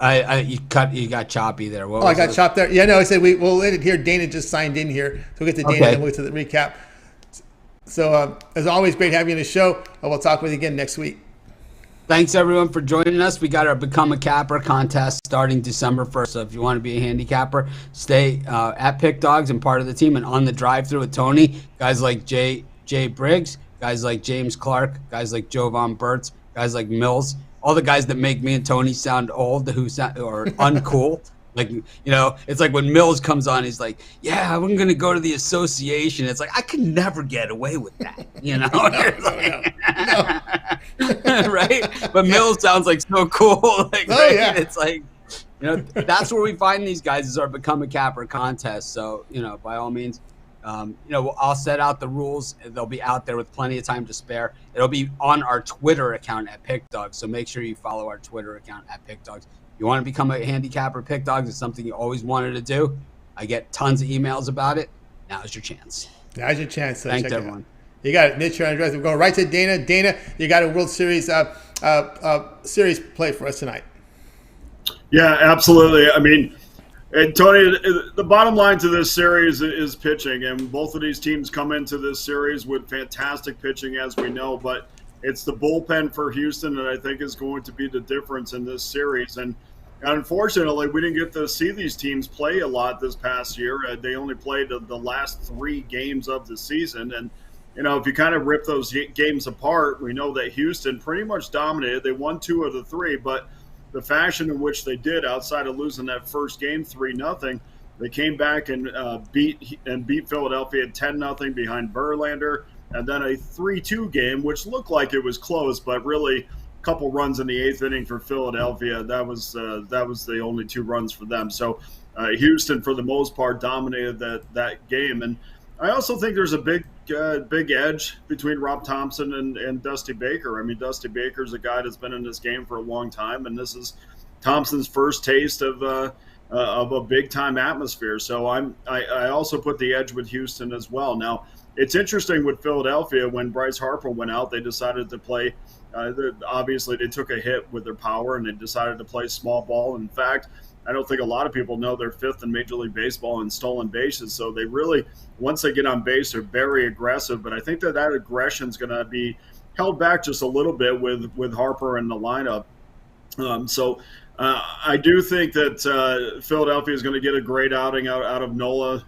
F: You got choppy there.
A: I got chopped there. Yeah, no, I said we'll end it here. Dana just signed in here, so we'll get to Dana and we'll get to the recap. So as always, great having you on the show. We'll talk with you again next week.
F: Thanks, everyone, for joining us. We got our Become a Capper contest starting December 1st. So if you want to be a handicapper, stay at Pick Dogs and part of the team and on the drive-through with Tony. Guys like Jay Briggs, guys like James Clark, guys like Jovan Burtz, guys like Mills, all the guys that make me and Tony sound old or uncool. Like, it's like when Mills comes on, he's like, yeah, I'm going to go to the association. It's like, I could never get away with that, No. Right? But Mills sounds like so cool. Right?
A: Yeah.
F: It's like, that's where we find these guys is our Become a Capper contest. So, by all means, I'll set out the rules. They'll be out there with plenty of time to spare. It'll be on our Twitter account at PickDogs. So make sure you follow our Twitter account at PickDogs. You want to become a handicapper, Pick Dogs. It's something you always wanted to do. I get tons of emails about it. Now's your chance.
A: Now's your chance. So
F: thanks, everyone.
A: You got it. Mitch, you're on the drive. We're going right to Dana. Dana, you got a World Series series play for us tonight.
B: Yeah, absolutely. I mean, and Tony, the bottom line to this series is pitching, and both of these teams come into this series with fantastic pitching, as we know, but it's the bullpen for Houston that I think is going to be the difference in this series. And unfortunately, we didn't get to see these teams play a lot this past year. They only played the last 3 games of the season. And, if you kind of rip those games apart, we know that Houston pretty much dominated. They won 2 of the 3, but the fashion in which they did, outside of losing that first game 3-0, they came back and beat Philadelphia 10-0 behind Verlander. And then a 3-2 game, which looked like it was close, but really a couple runs in the 8th inning for Philadelphia. That was the only 2 runs for them. So Houston, for the most part, dominated that game. And I also think there's a big edge between Rob Thompson and Dusty Baker. I mean, Dusty Baker's a guy that's been in this game for a long time, and this is Thompson's first taste of a big-time atmosphere. So I also put the edge with Houston as well. Now, it's interesting with Philadelphia, when Bryce Harper went out, they decided to play obviously they took a hit with their power and they decided to play small ball. In fact, I don't think a lot of people know they're 5th in Major League Baseball in stolen bases. So they really, once they get on base, are very aggressive. But I think that aggression is going to be held back just a little bit with Harper in the lineup. I do think that Philadelphia is going to get a great outing out of Nola.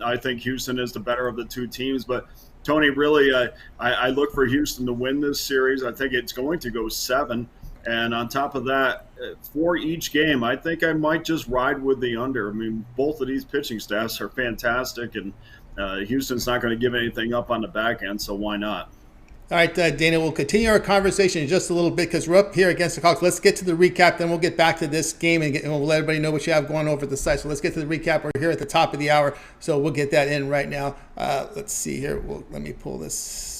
B: I think Houston is the better of the 2 teams. But, Tony, really, I look for Houston to win this series. I think it's going to go 7. And on top of that, for each game, I think I might just ride with the under. I mean, both of these pitching staffs are fantastic, and Houston's not going to give anything up on the back end, so why not?
A: All right, Dana, we'll continue our conversation in just a little bit because we're up here against the Hawks. Let's get to the recap, then we'll get back to this game and we'll let everybody know what you have going over at the site. So let's get to the recap. We're here at the top of the hour, so we'll get that in right now. Let's see here. Let me pull this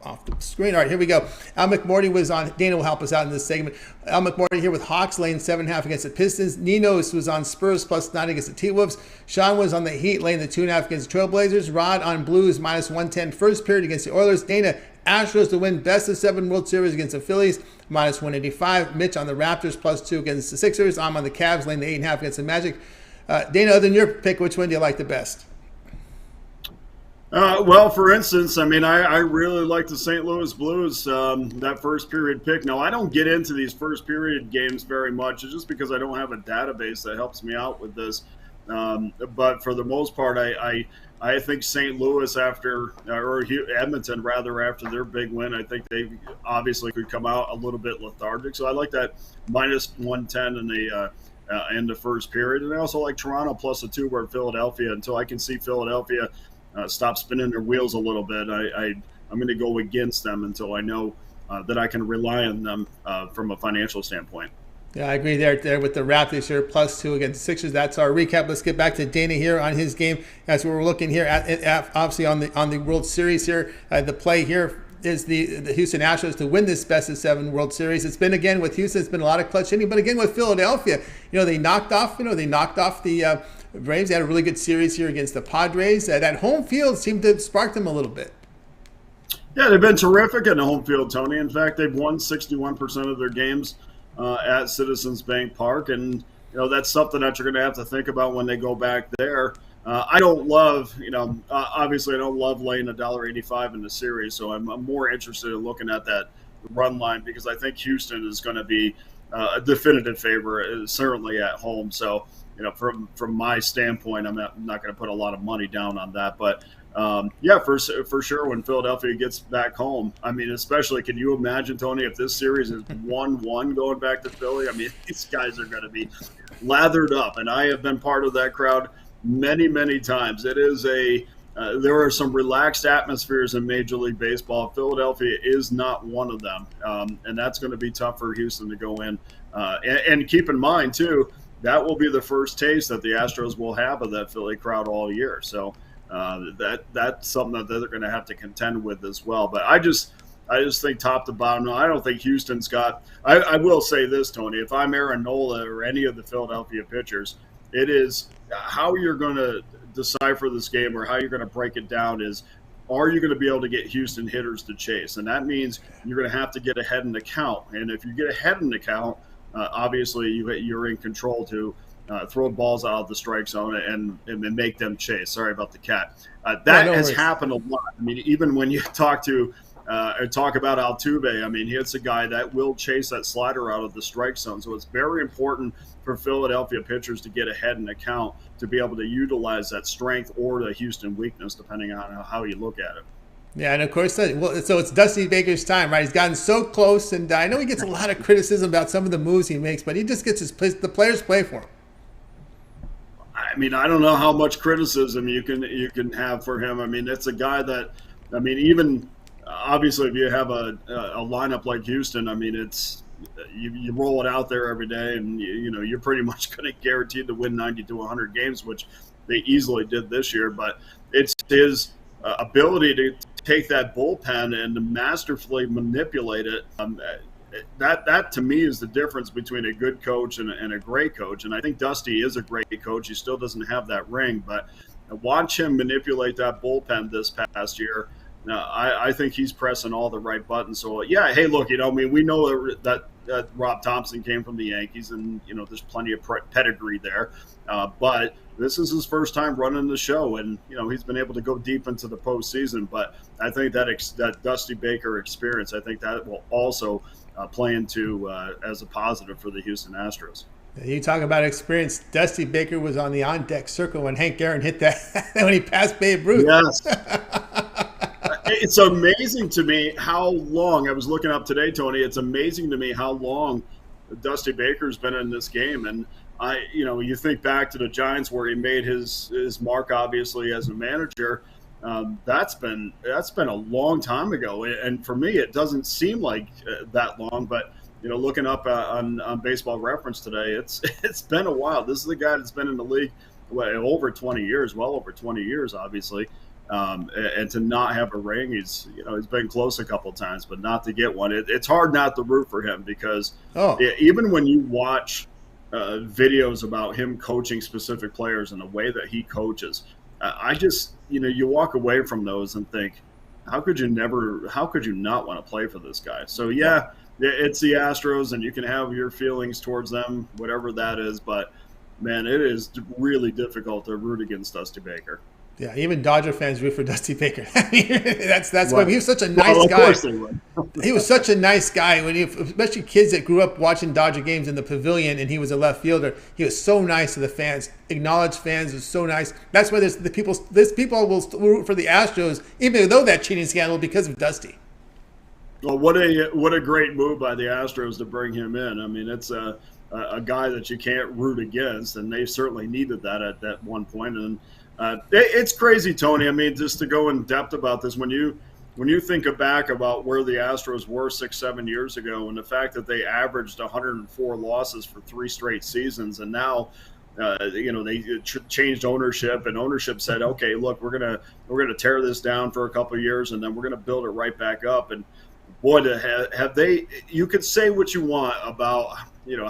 A: off the screen. All right, here we go. Al McMordie was on. Dana will help us out in this segment. Al McMordie here with Hawks laying 7.5 against the Pistons. Ninos was on Spurs +9 against the T-Wolves. Sean was on the Heat laying the 2.5 against the Trailblazers. Rod on Blues -110 first period against the Oilers. Dana, Astros to win best of 7 World Series against the Phillies -185. Mitch on the Raptors +2 against the Sixers. I'm on the Cavs laying the 8.5 against the Magic. Dana, other than your pick, which one do you like the best?
B: Well, for instance, I mean, I really like the St. Louis Blues, that first period pick. Now, I don't get into these first period games very much. It's just because I don't have a database that helps me out with this. But for the most part, I think St. Louis or Edmonton rather, after their big win, I think they obviously could come out a little bit lethargic. So I like that -110 in the
G: in the first period. And I also like Toronto plus a 2 over Philadelphia until I can see Philadelphia stop spinning their wheels a little bit. I'm going to go against them until I know that I can rely on them from a financial standpoint.
A: Yeah, I agree there with the Raptors here, +2 against the Sixers. That's our recap. Let's get back to Dana here on his game as we're looking here at obviously on the World Series here. The play here is the Houston Astros to win this best-of-7 World Series. It's been, again, with Houston, it's been a lot of clutch hitting, but again with Philadelphia, they knocked off the Braves. They had a really good series here against the Padres. That home field seemed to spark them a little bit.
G: Yeah, they've been terrific in the home field, Tony. In fact, they've won 61% of their games at Citizens Bank Park, and that's something that you're going to have to think about when they go back there. I don't love, obviously I don't love laying $1.85 in the series, so I'm more interested in looking at that run line because I think Houston is going to be a definitive favorite, certainly at home. So, from my standpoint, I'm not going to put a lot of money down on that, but yeah, for sure when Philadelphia gets back home, I mean, especially, can you imagine, Tony, if this series is 1-1 going back to Philly? I mean, these guys are going to be lathered up, and I have been part of that crowd many, many times. It is there are some relaxed atmospheres in Major League Baseball. Philadelphia is not one of them, and that's going to be tough for Houston to go in. And keep in mind, too, that will be the first taste that the Astros will have of that Philly crowd all year. So that's something that they're going to have to contend with as well. But I just think top to bottom, no, I don't think Houston's got – I will say this, Tony. If I'm Aaron Nola or any of the Philadelphia pitchers, it is how you're going to decipher this game or how you're going to break it down is, are you going to be able to get Houston hitters to chase? And that means you're going to have to get ahead in the count. And if you get ahead in the count, obviously you're in control to throw balls out of the strike zone and make them chase. Sorry about the cat. That has happened a lot. I mean, even when you talk about Altuve, I mean, it's a guy that will chase that slider out of the strike zone. So it's very important for Philadelphia pitchers to get ahead in the count to be able to utilize that strength or the Houston weakness, depending on how you look at it.
A: Yeah, and of course, so it's Dusty Baker's time, right? He's gotten so close, and I know he gets a lot of criticism about some of the moves he makes, but he just gets the players play for him.
G: I mean, I don't know how much criticism you can have for him. I mean, it's a guy that, I mean, even obviously if you have a lineup like Houston, I mean, it's you roll it out there every day, and you're pretty much going to guarantee to win 90 to 100 games, which they easily did this year. But it's his ability to take that bullpen and to masterfully manipulate it. That to me is the difference between a good coach and a great coach. And I think Dusty is a great coach. He still doesn't have that ring, but watch him manipulate that bullpen this past year. I think he's pressing all the right buttons. So yeah, hey, look, I mean, we know that Rob Thompson came from the Yankees, and there's plenty of pedigree there. But this is his first time running the show, and he's been able to go deep into the postseason. But I think that Dusty Baker experience, I think that will also play into as a positive for the Houston Astros.
A: You talk about experience. Dusty Baker was on the on-deck circle when Hank Aaron hit that when he passed Babe Ruth.
G: Yes. It's amazing to me how long, I was looking up today, Tony, it's amazing to me how long Dusty Baker's been in this game. And you think back to the Giants where he made his mark, obviously, as a manager. That's been a long time ago. And for me, it doesn't seem like that long, but looking up on Baseball Reference today, it's been a while. This is a guy that's been in the league over 20 years, well over 20 years, obviously. And to not have a ring, he's been close a couple of times, but not to get one. It's hard not to root for him because even when you watch videos about him coaching specific players and the way that he coaches, I just you walk away from those and think, how could you not want to play for this guy? So yeah, it's the Astros, and you can have your feelings towards them, whatever that is, but man, it is really difficult to root against Dusty Baker.
A: Yeah, even Dodger fans root for Dusty Baker. I mean, that's why he was such a nice guy. Of course they would. He was such a nice guy especially kids that grew up watching Dodger games in the pavilion, and he was a left fielder. He was so nice to the fans, acknowledged fans. Was so nice. That's why there's people will root for the Astros, even though that cheating scandal, because of Dusty.
G: Well, what a great move by the Astros to bring him in. I mean, it's a guy that you can't root against, and they certainly needed that at that one point. And it's crazy, Tony. I mean, just to go in depth about this, when you think back about where the Astros were 6-7 years ago, and the fact that they averaged 104 losses for 3 straight seasons, and now they changed ownership, and ownership said, okay, look, we're gonna tear this down for a couple of years, and then we're gonna build it right back up. And boy, have they? You could say what you want about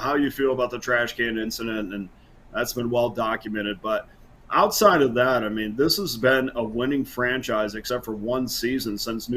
G: how you feel about the trash can incident, and that's been well documented. But outside of that, I mean, this has been a winning franchise, except for one season since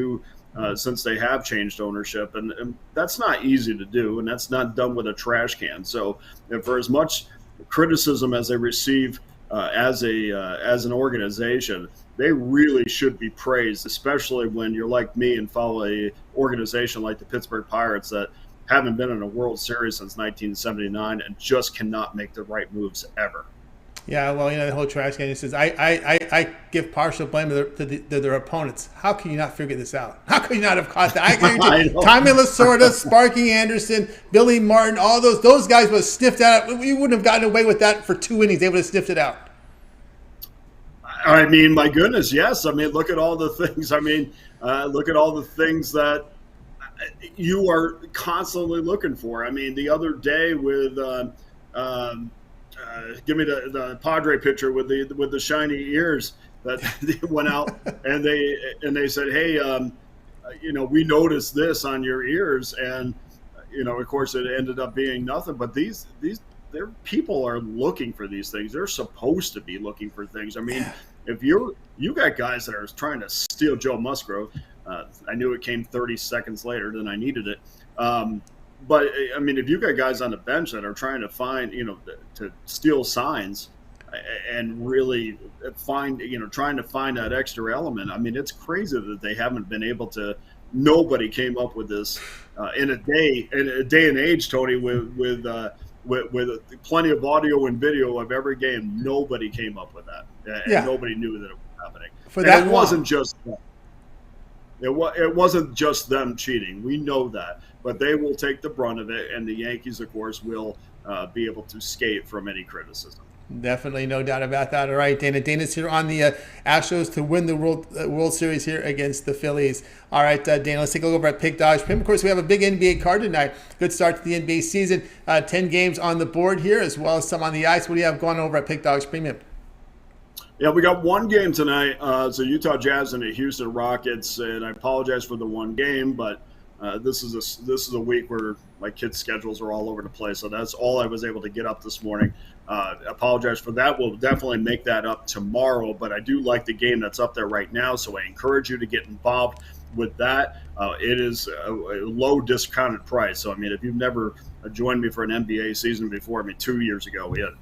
G: they have changed ownership, and that's not easy to do, and that's not done with a trash can. So, for as much criticism as they receive as an organization, they really should be praised, especially when you're like me and follow a organization like the Pittsburgh Pirates that haven't been in a World Series since 1979 and just cannot make the right moves ever.
A: Yeah, well, the whole trash can. He says, I give partial blame to their opponents. How can you not figure this out? How could you not have caught that? I guarantee Tommy Lasorda, Sparky Anderson, Billy Martin, all those guys would have sniffed that out. We wouldn't have gotten away with that for 2 innings. They would have sniffed it out.
G: I mean, my goodness, yes. I mean, look at all the things. Look at all the things that you are constantly looking for. I mean, the other day with give me the Padre pitcher with the shiny ears that they went out and they said, hey, we noticed this on your ears, and of course it ended up being nothing. But these people are looking for these things. They're supposed to be looking for things. I mean, if you got guys that are trying to steal Joe Musgrove, I knew it came 30 seconds later than I needed it. But I mean, if you got guys on the bench that are trying to find, to steal signs and really trying to find that extra element, I mean, it's crazy that they haven't been able to. Nobody came up with this in a day and age, Tony, with plenty of audio and video of every game. Nobody came up with that, and nobody knew that it was happening. It wasn't just them. It wasn't just them cheating. We know that. But they will take the brunt of it, and the Yankees, of course, will be able to skate from any criticism.
A: Definitely, no doubt about that. All right, Dana. Dana's here on the Astros to win the World Series here against the Phillies. All right, Dana, let's take a look over at Pick Dodge. Of course, we have a big NBA card tonight. Good start to the NBA season. 10 games on the board here, as well as some on the ice. What do you have going over at Pick Dodge Premium?
G: Yeah, we got one game tonight. So Utah Jazz and the Houston Rockets, and I apologize for the one game, but this is a week where my kids' schedules are all over the place, so that's all I was able to get up this morning. Apologize for that. We'll definitely make that up tomorrow, but I do like the game that's up there right now, so I encourage you to get involved with that. It is a low discounted price. So, I mean, if you've never joined me for an NBA season before, 2 years ago, we had a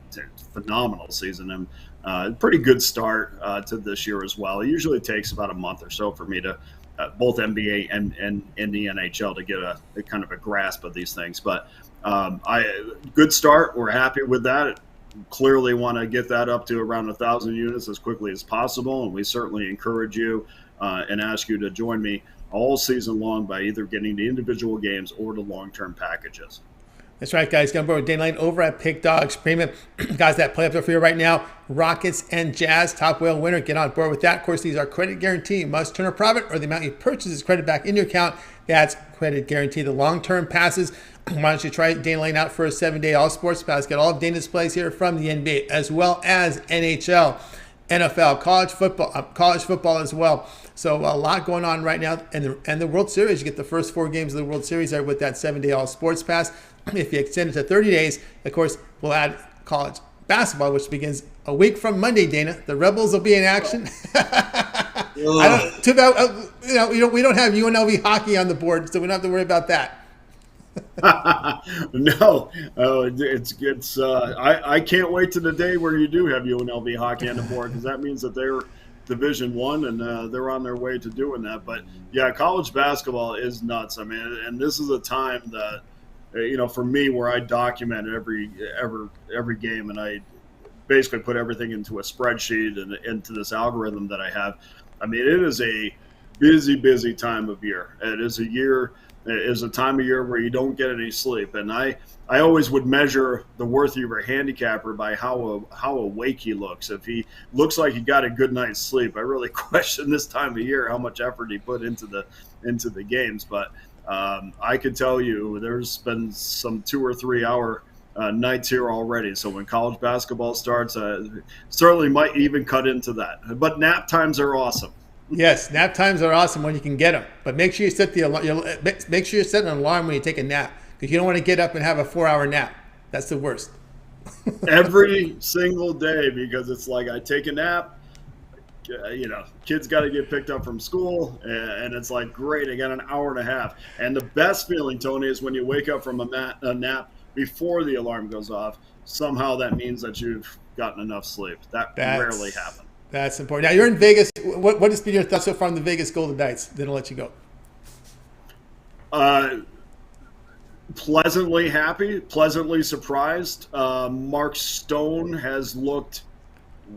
G: phenomenal season, and pretty good start to this year as well. It usually takes about a month or so for me to both NBA and the NHL to get a kind of a grasp of these things. But good start. We're happy with that. Clearly want to get that up to around 1,000 units as quickly as possible, and we certainly encourage you and ask you to join me all season long by either getting the individual games or the long-term packages.
A: That's right, guys. Get on board with Dana Lane over at Pick Dogs Premium. Guys, that play up there for you right now, Rockets and Jazz, top whale winner. Get on board with that. Of course, these are credit guarantee. You must turn a profit or the amount you purchase is credit back in your account. That's credit guarantee. The long-term passes, why don't you try Dana Lane out for a 7-day all-sports pass. Get all of Dana's plays here from the NBA as well as NHL, NFL, college football as well. So a lot going on right now. And the World Series, you get the first 4 games of the World Series there with that 7-day all-sports pass. If you extend it to 30 days, of course, we'll add college basketball, which begins a week from Monday, Dana. The Rebels will be in action. We don't have UNLV hockey on the board, so we don't have to worry about that.
G: No, I can't wait to the day where you do have UNLV hockey on the board, because that means that they're Division I and they're on their way to doing that. But yeah, college basketball is nuts. I mean, and this is a time that, for me, where I document every game, and I basically put everything into a spreadsheet and into this algorithm that I have. I mean, it is a busy time of year. It is a year is a time of year where you don't get any sleep. And I always would measure the worth of your handicapper by how awake he looks. If he looks like he got a good night's sleep, I really question this time of year how much effort he put into the games. But I can tell you there's been some 2 or 3 hour nights here already. So when college basketball starts, certainly might even cut into that. But nap times are awesome.
A: Yes, nap times are awesome when you can get them. But make sure you set make sure you set an alarm when you take a nap, because you don't want to get up and have a 4-hour nap. That's the worst.
G: Every single day, because it's like I take a nap, kids got to get picked up from school, and it's like, great, I got an hour and a half. And the best feeling, Tony, is when you wake up from a nap before the alarm goes off. Somehow that means that you've gotten enough sleep. That's rarely happens.
A: That's important. Now, you're in Vegas. What has been your thoughts so far on the Vegas Golden Knights? Then I'll let you go.
G: Pleasantly happy, pleasantly surprised. Mark Stone has looked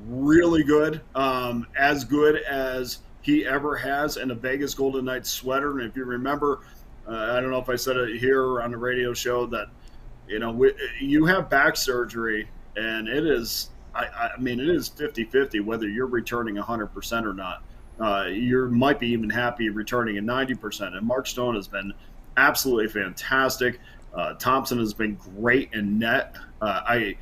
G: really good as he ever has in a Vegas Golden Knights sweater. And if you remember, I don't know if I said it here on the radio show that, you have back surgery, and it is – I mean, it is 50-50 whether you're returning 100% or not. You might be even happy returning at 90%. And Mark Stone has been absolutely fantastic. Thompson has been great in net. I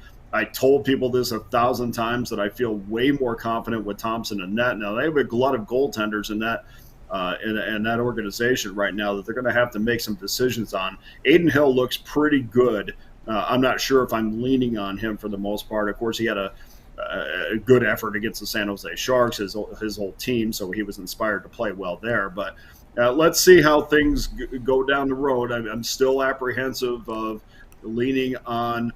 G: told people this 1,000 times that I feel way more confident with Thompson in net. Now, they have a lot of goaltenders in that in that organization right now that they're going to have to make some decisions on. Aiden Hill looks pretty good. I'm not sure if I'm leaning on him for the most part. Of course, he had a good effort against the San Jose Sharks, his whole team, so he was inspired to play well there. But let's see how things go down the road. I'm still apprehensive of leaning on,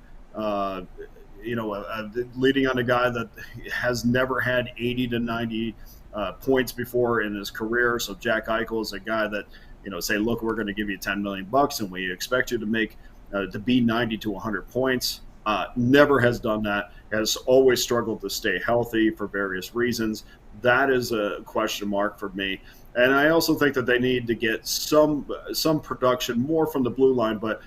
G: leading on a guy that has never had 80 to 90 points before in his career. So Jack Eichel is a guy that, say, look, we're going to give you $10 million and we expect you to make to be 90 to 100 points. Never has done that, has always struggled to stay healthy for various reasons. That is a question mark for me. And I also think that they need to get some production more from the blue line, but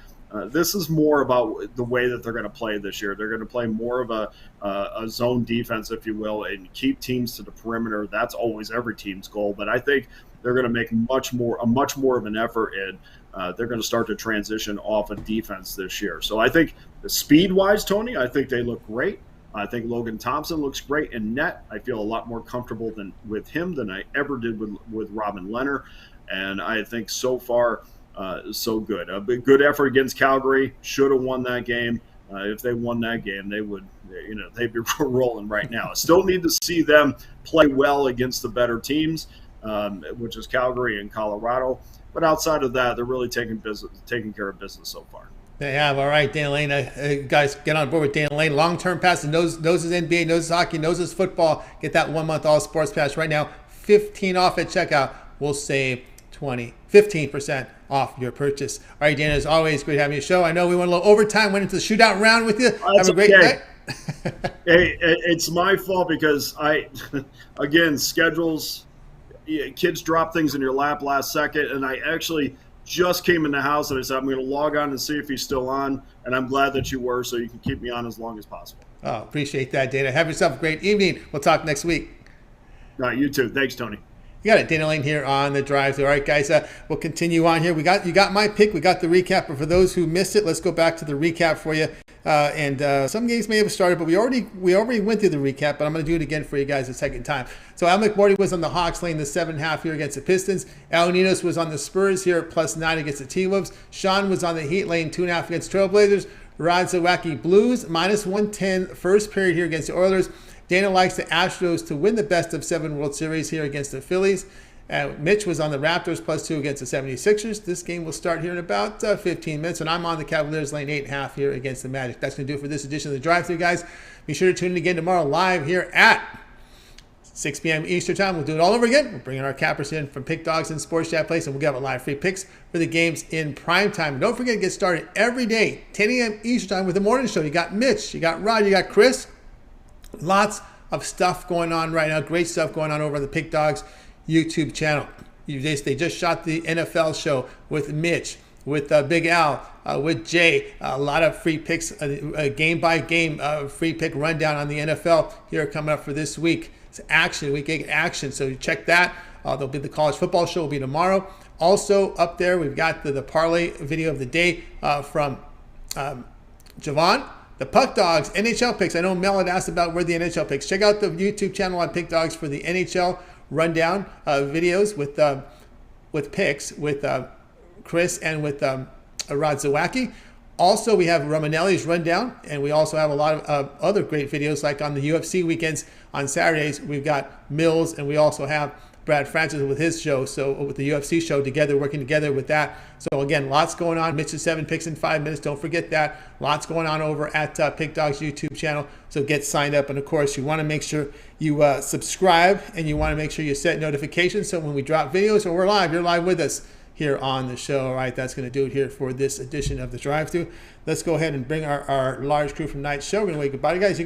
G: this is more about the way that they're going to play this year. They're going to play more of a zone defense, if you will, and keep teams to the perimeter. That's always every team's goal, but I think they're going to make much more of an effort, and they're going to start to transition off of defense this year. So I think speed-wise, Tony, I think they look great. I think Logan Thompson looks great in net. I feel a lot more comfortable with him than I ever did with Robin Lehner. And I think so far, so good. A good effort against Calgary. Should have won that game. If they won that game, they would, they'd be rolling right now. Still need to see them play well against the better teams, which is Calgary and Colorado. But outside of that, they're really taking care of business so far.
A: They have. All right, Dana Lane. Guys, get on board with Dana Lane. Long-term passes, knows his NBA, knows his hockey, knows his football. Get that 1-month all sports pass right now. 15 off at checkout. We'll save 15% off your purchase. All right, Dana, as always, great having you on the show. I know we went a little overtime, went into the shootout round with you. Have a great night.
G: Hey, it's my fault because again, schedules, kids drop things in your lap last second, and I actually just came in the house and I said, I'm going to log on and see if he's still on, and I'm glad that you were, so you can keep me on as long as possible.
A: Oh, appreciate that, Dana. Have yourself a great evening. We'll talk next week.
G: All right, you too. Thanks, Tony.
A: You got it, Dana Lane here on the drive. All right, guys, we'll continue on here. You got my pick. We got the recap, but for those who missed it, let's go back to the recap for you. Some games may have started, but we already went through the recap, but I'm going to do it again for you guys a second time. So Al McMordie was on the Hawks laying the 7.5 here against the Pistons. Elias Ninos was on the Spurs here at +9 against the T-Wolves. Sean was on the Heat laying 2.5 against Trailblazers. Rod Zawacky Blues -110 first period here against the Oilers. Dana likes the Astros to win the best-of-7 World Series here against the Phillies. Mitch was on the Raptors +2 against the 76ers. This game will start here in about 15 minutes, and I'm on the Cavaliers laying 8.5 here against the Magic. That's going to do it for this edition of the Drive-Thru, guys. Be sure to tune in again tomorrow live here at 6 p.m. Eastern Time. We'll do it all over again. We'll bring in our cappers in from Pick Dogs and Sports Chat Place, and we'll get our live free picks for the games in prime time. And don't forget to get started every day, 10 a.m. Eastern Time with the morning show. You got Mitch, you got Rod, you got Chris. Lots of stuff going on right now. Great stuff going on over on the Pick Dogs YouTube channel. They just shot the NFL show with Mitch, with Big Al, with Jay. A lot of free picks, game-by-game free pick rundown on the NFL here coming up for this week. It's action, week 8 action, so check that. There'll be the college football show will be tomorrow. Also up there, we've got the parlay video of the day from Javon. The Puck Dogs NHL picks. I know Mel had asked about where the NHL picks. Check out the YouTube channel on Pick Dogs for the NHL rundown videos with picks with Chris and with Rod Zawacky. Also, we have Romanelli's rundown, and we also have a lot of other great videos, like on the UFC weekends on Saturdays. We've got Mills, and we also have Brad Francis with his show, so with the UFC show together, working together with that. So again, lots going on. Mitch's 7 picks in 5 minutes. Don't forget that. Lots going on over at Pick Dogs YouTube channel. So get signed up, and of course, you want to make sure you subscribe, and you want to make sure you set notifications so when we drop videos or we're live, you're live with us here on the show. All right, that's going to do it here for this edition of the Drive-Thru. Let's go ahead and bring our large crew from Night's show. We're going to wave goodbye, guys.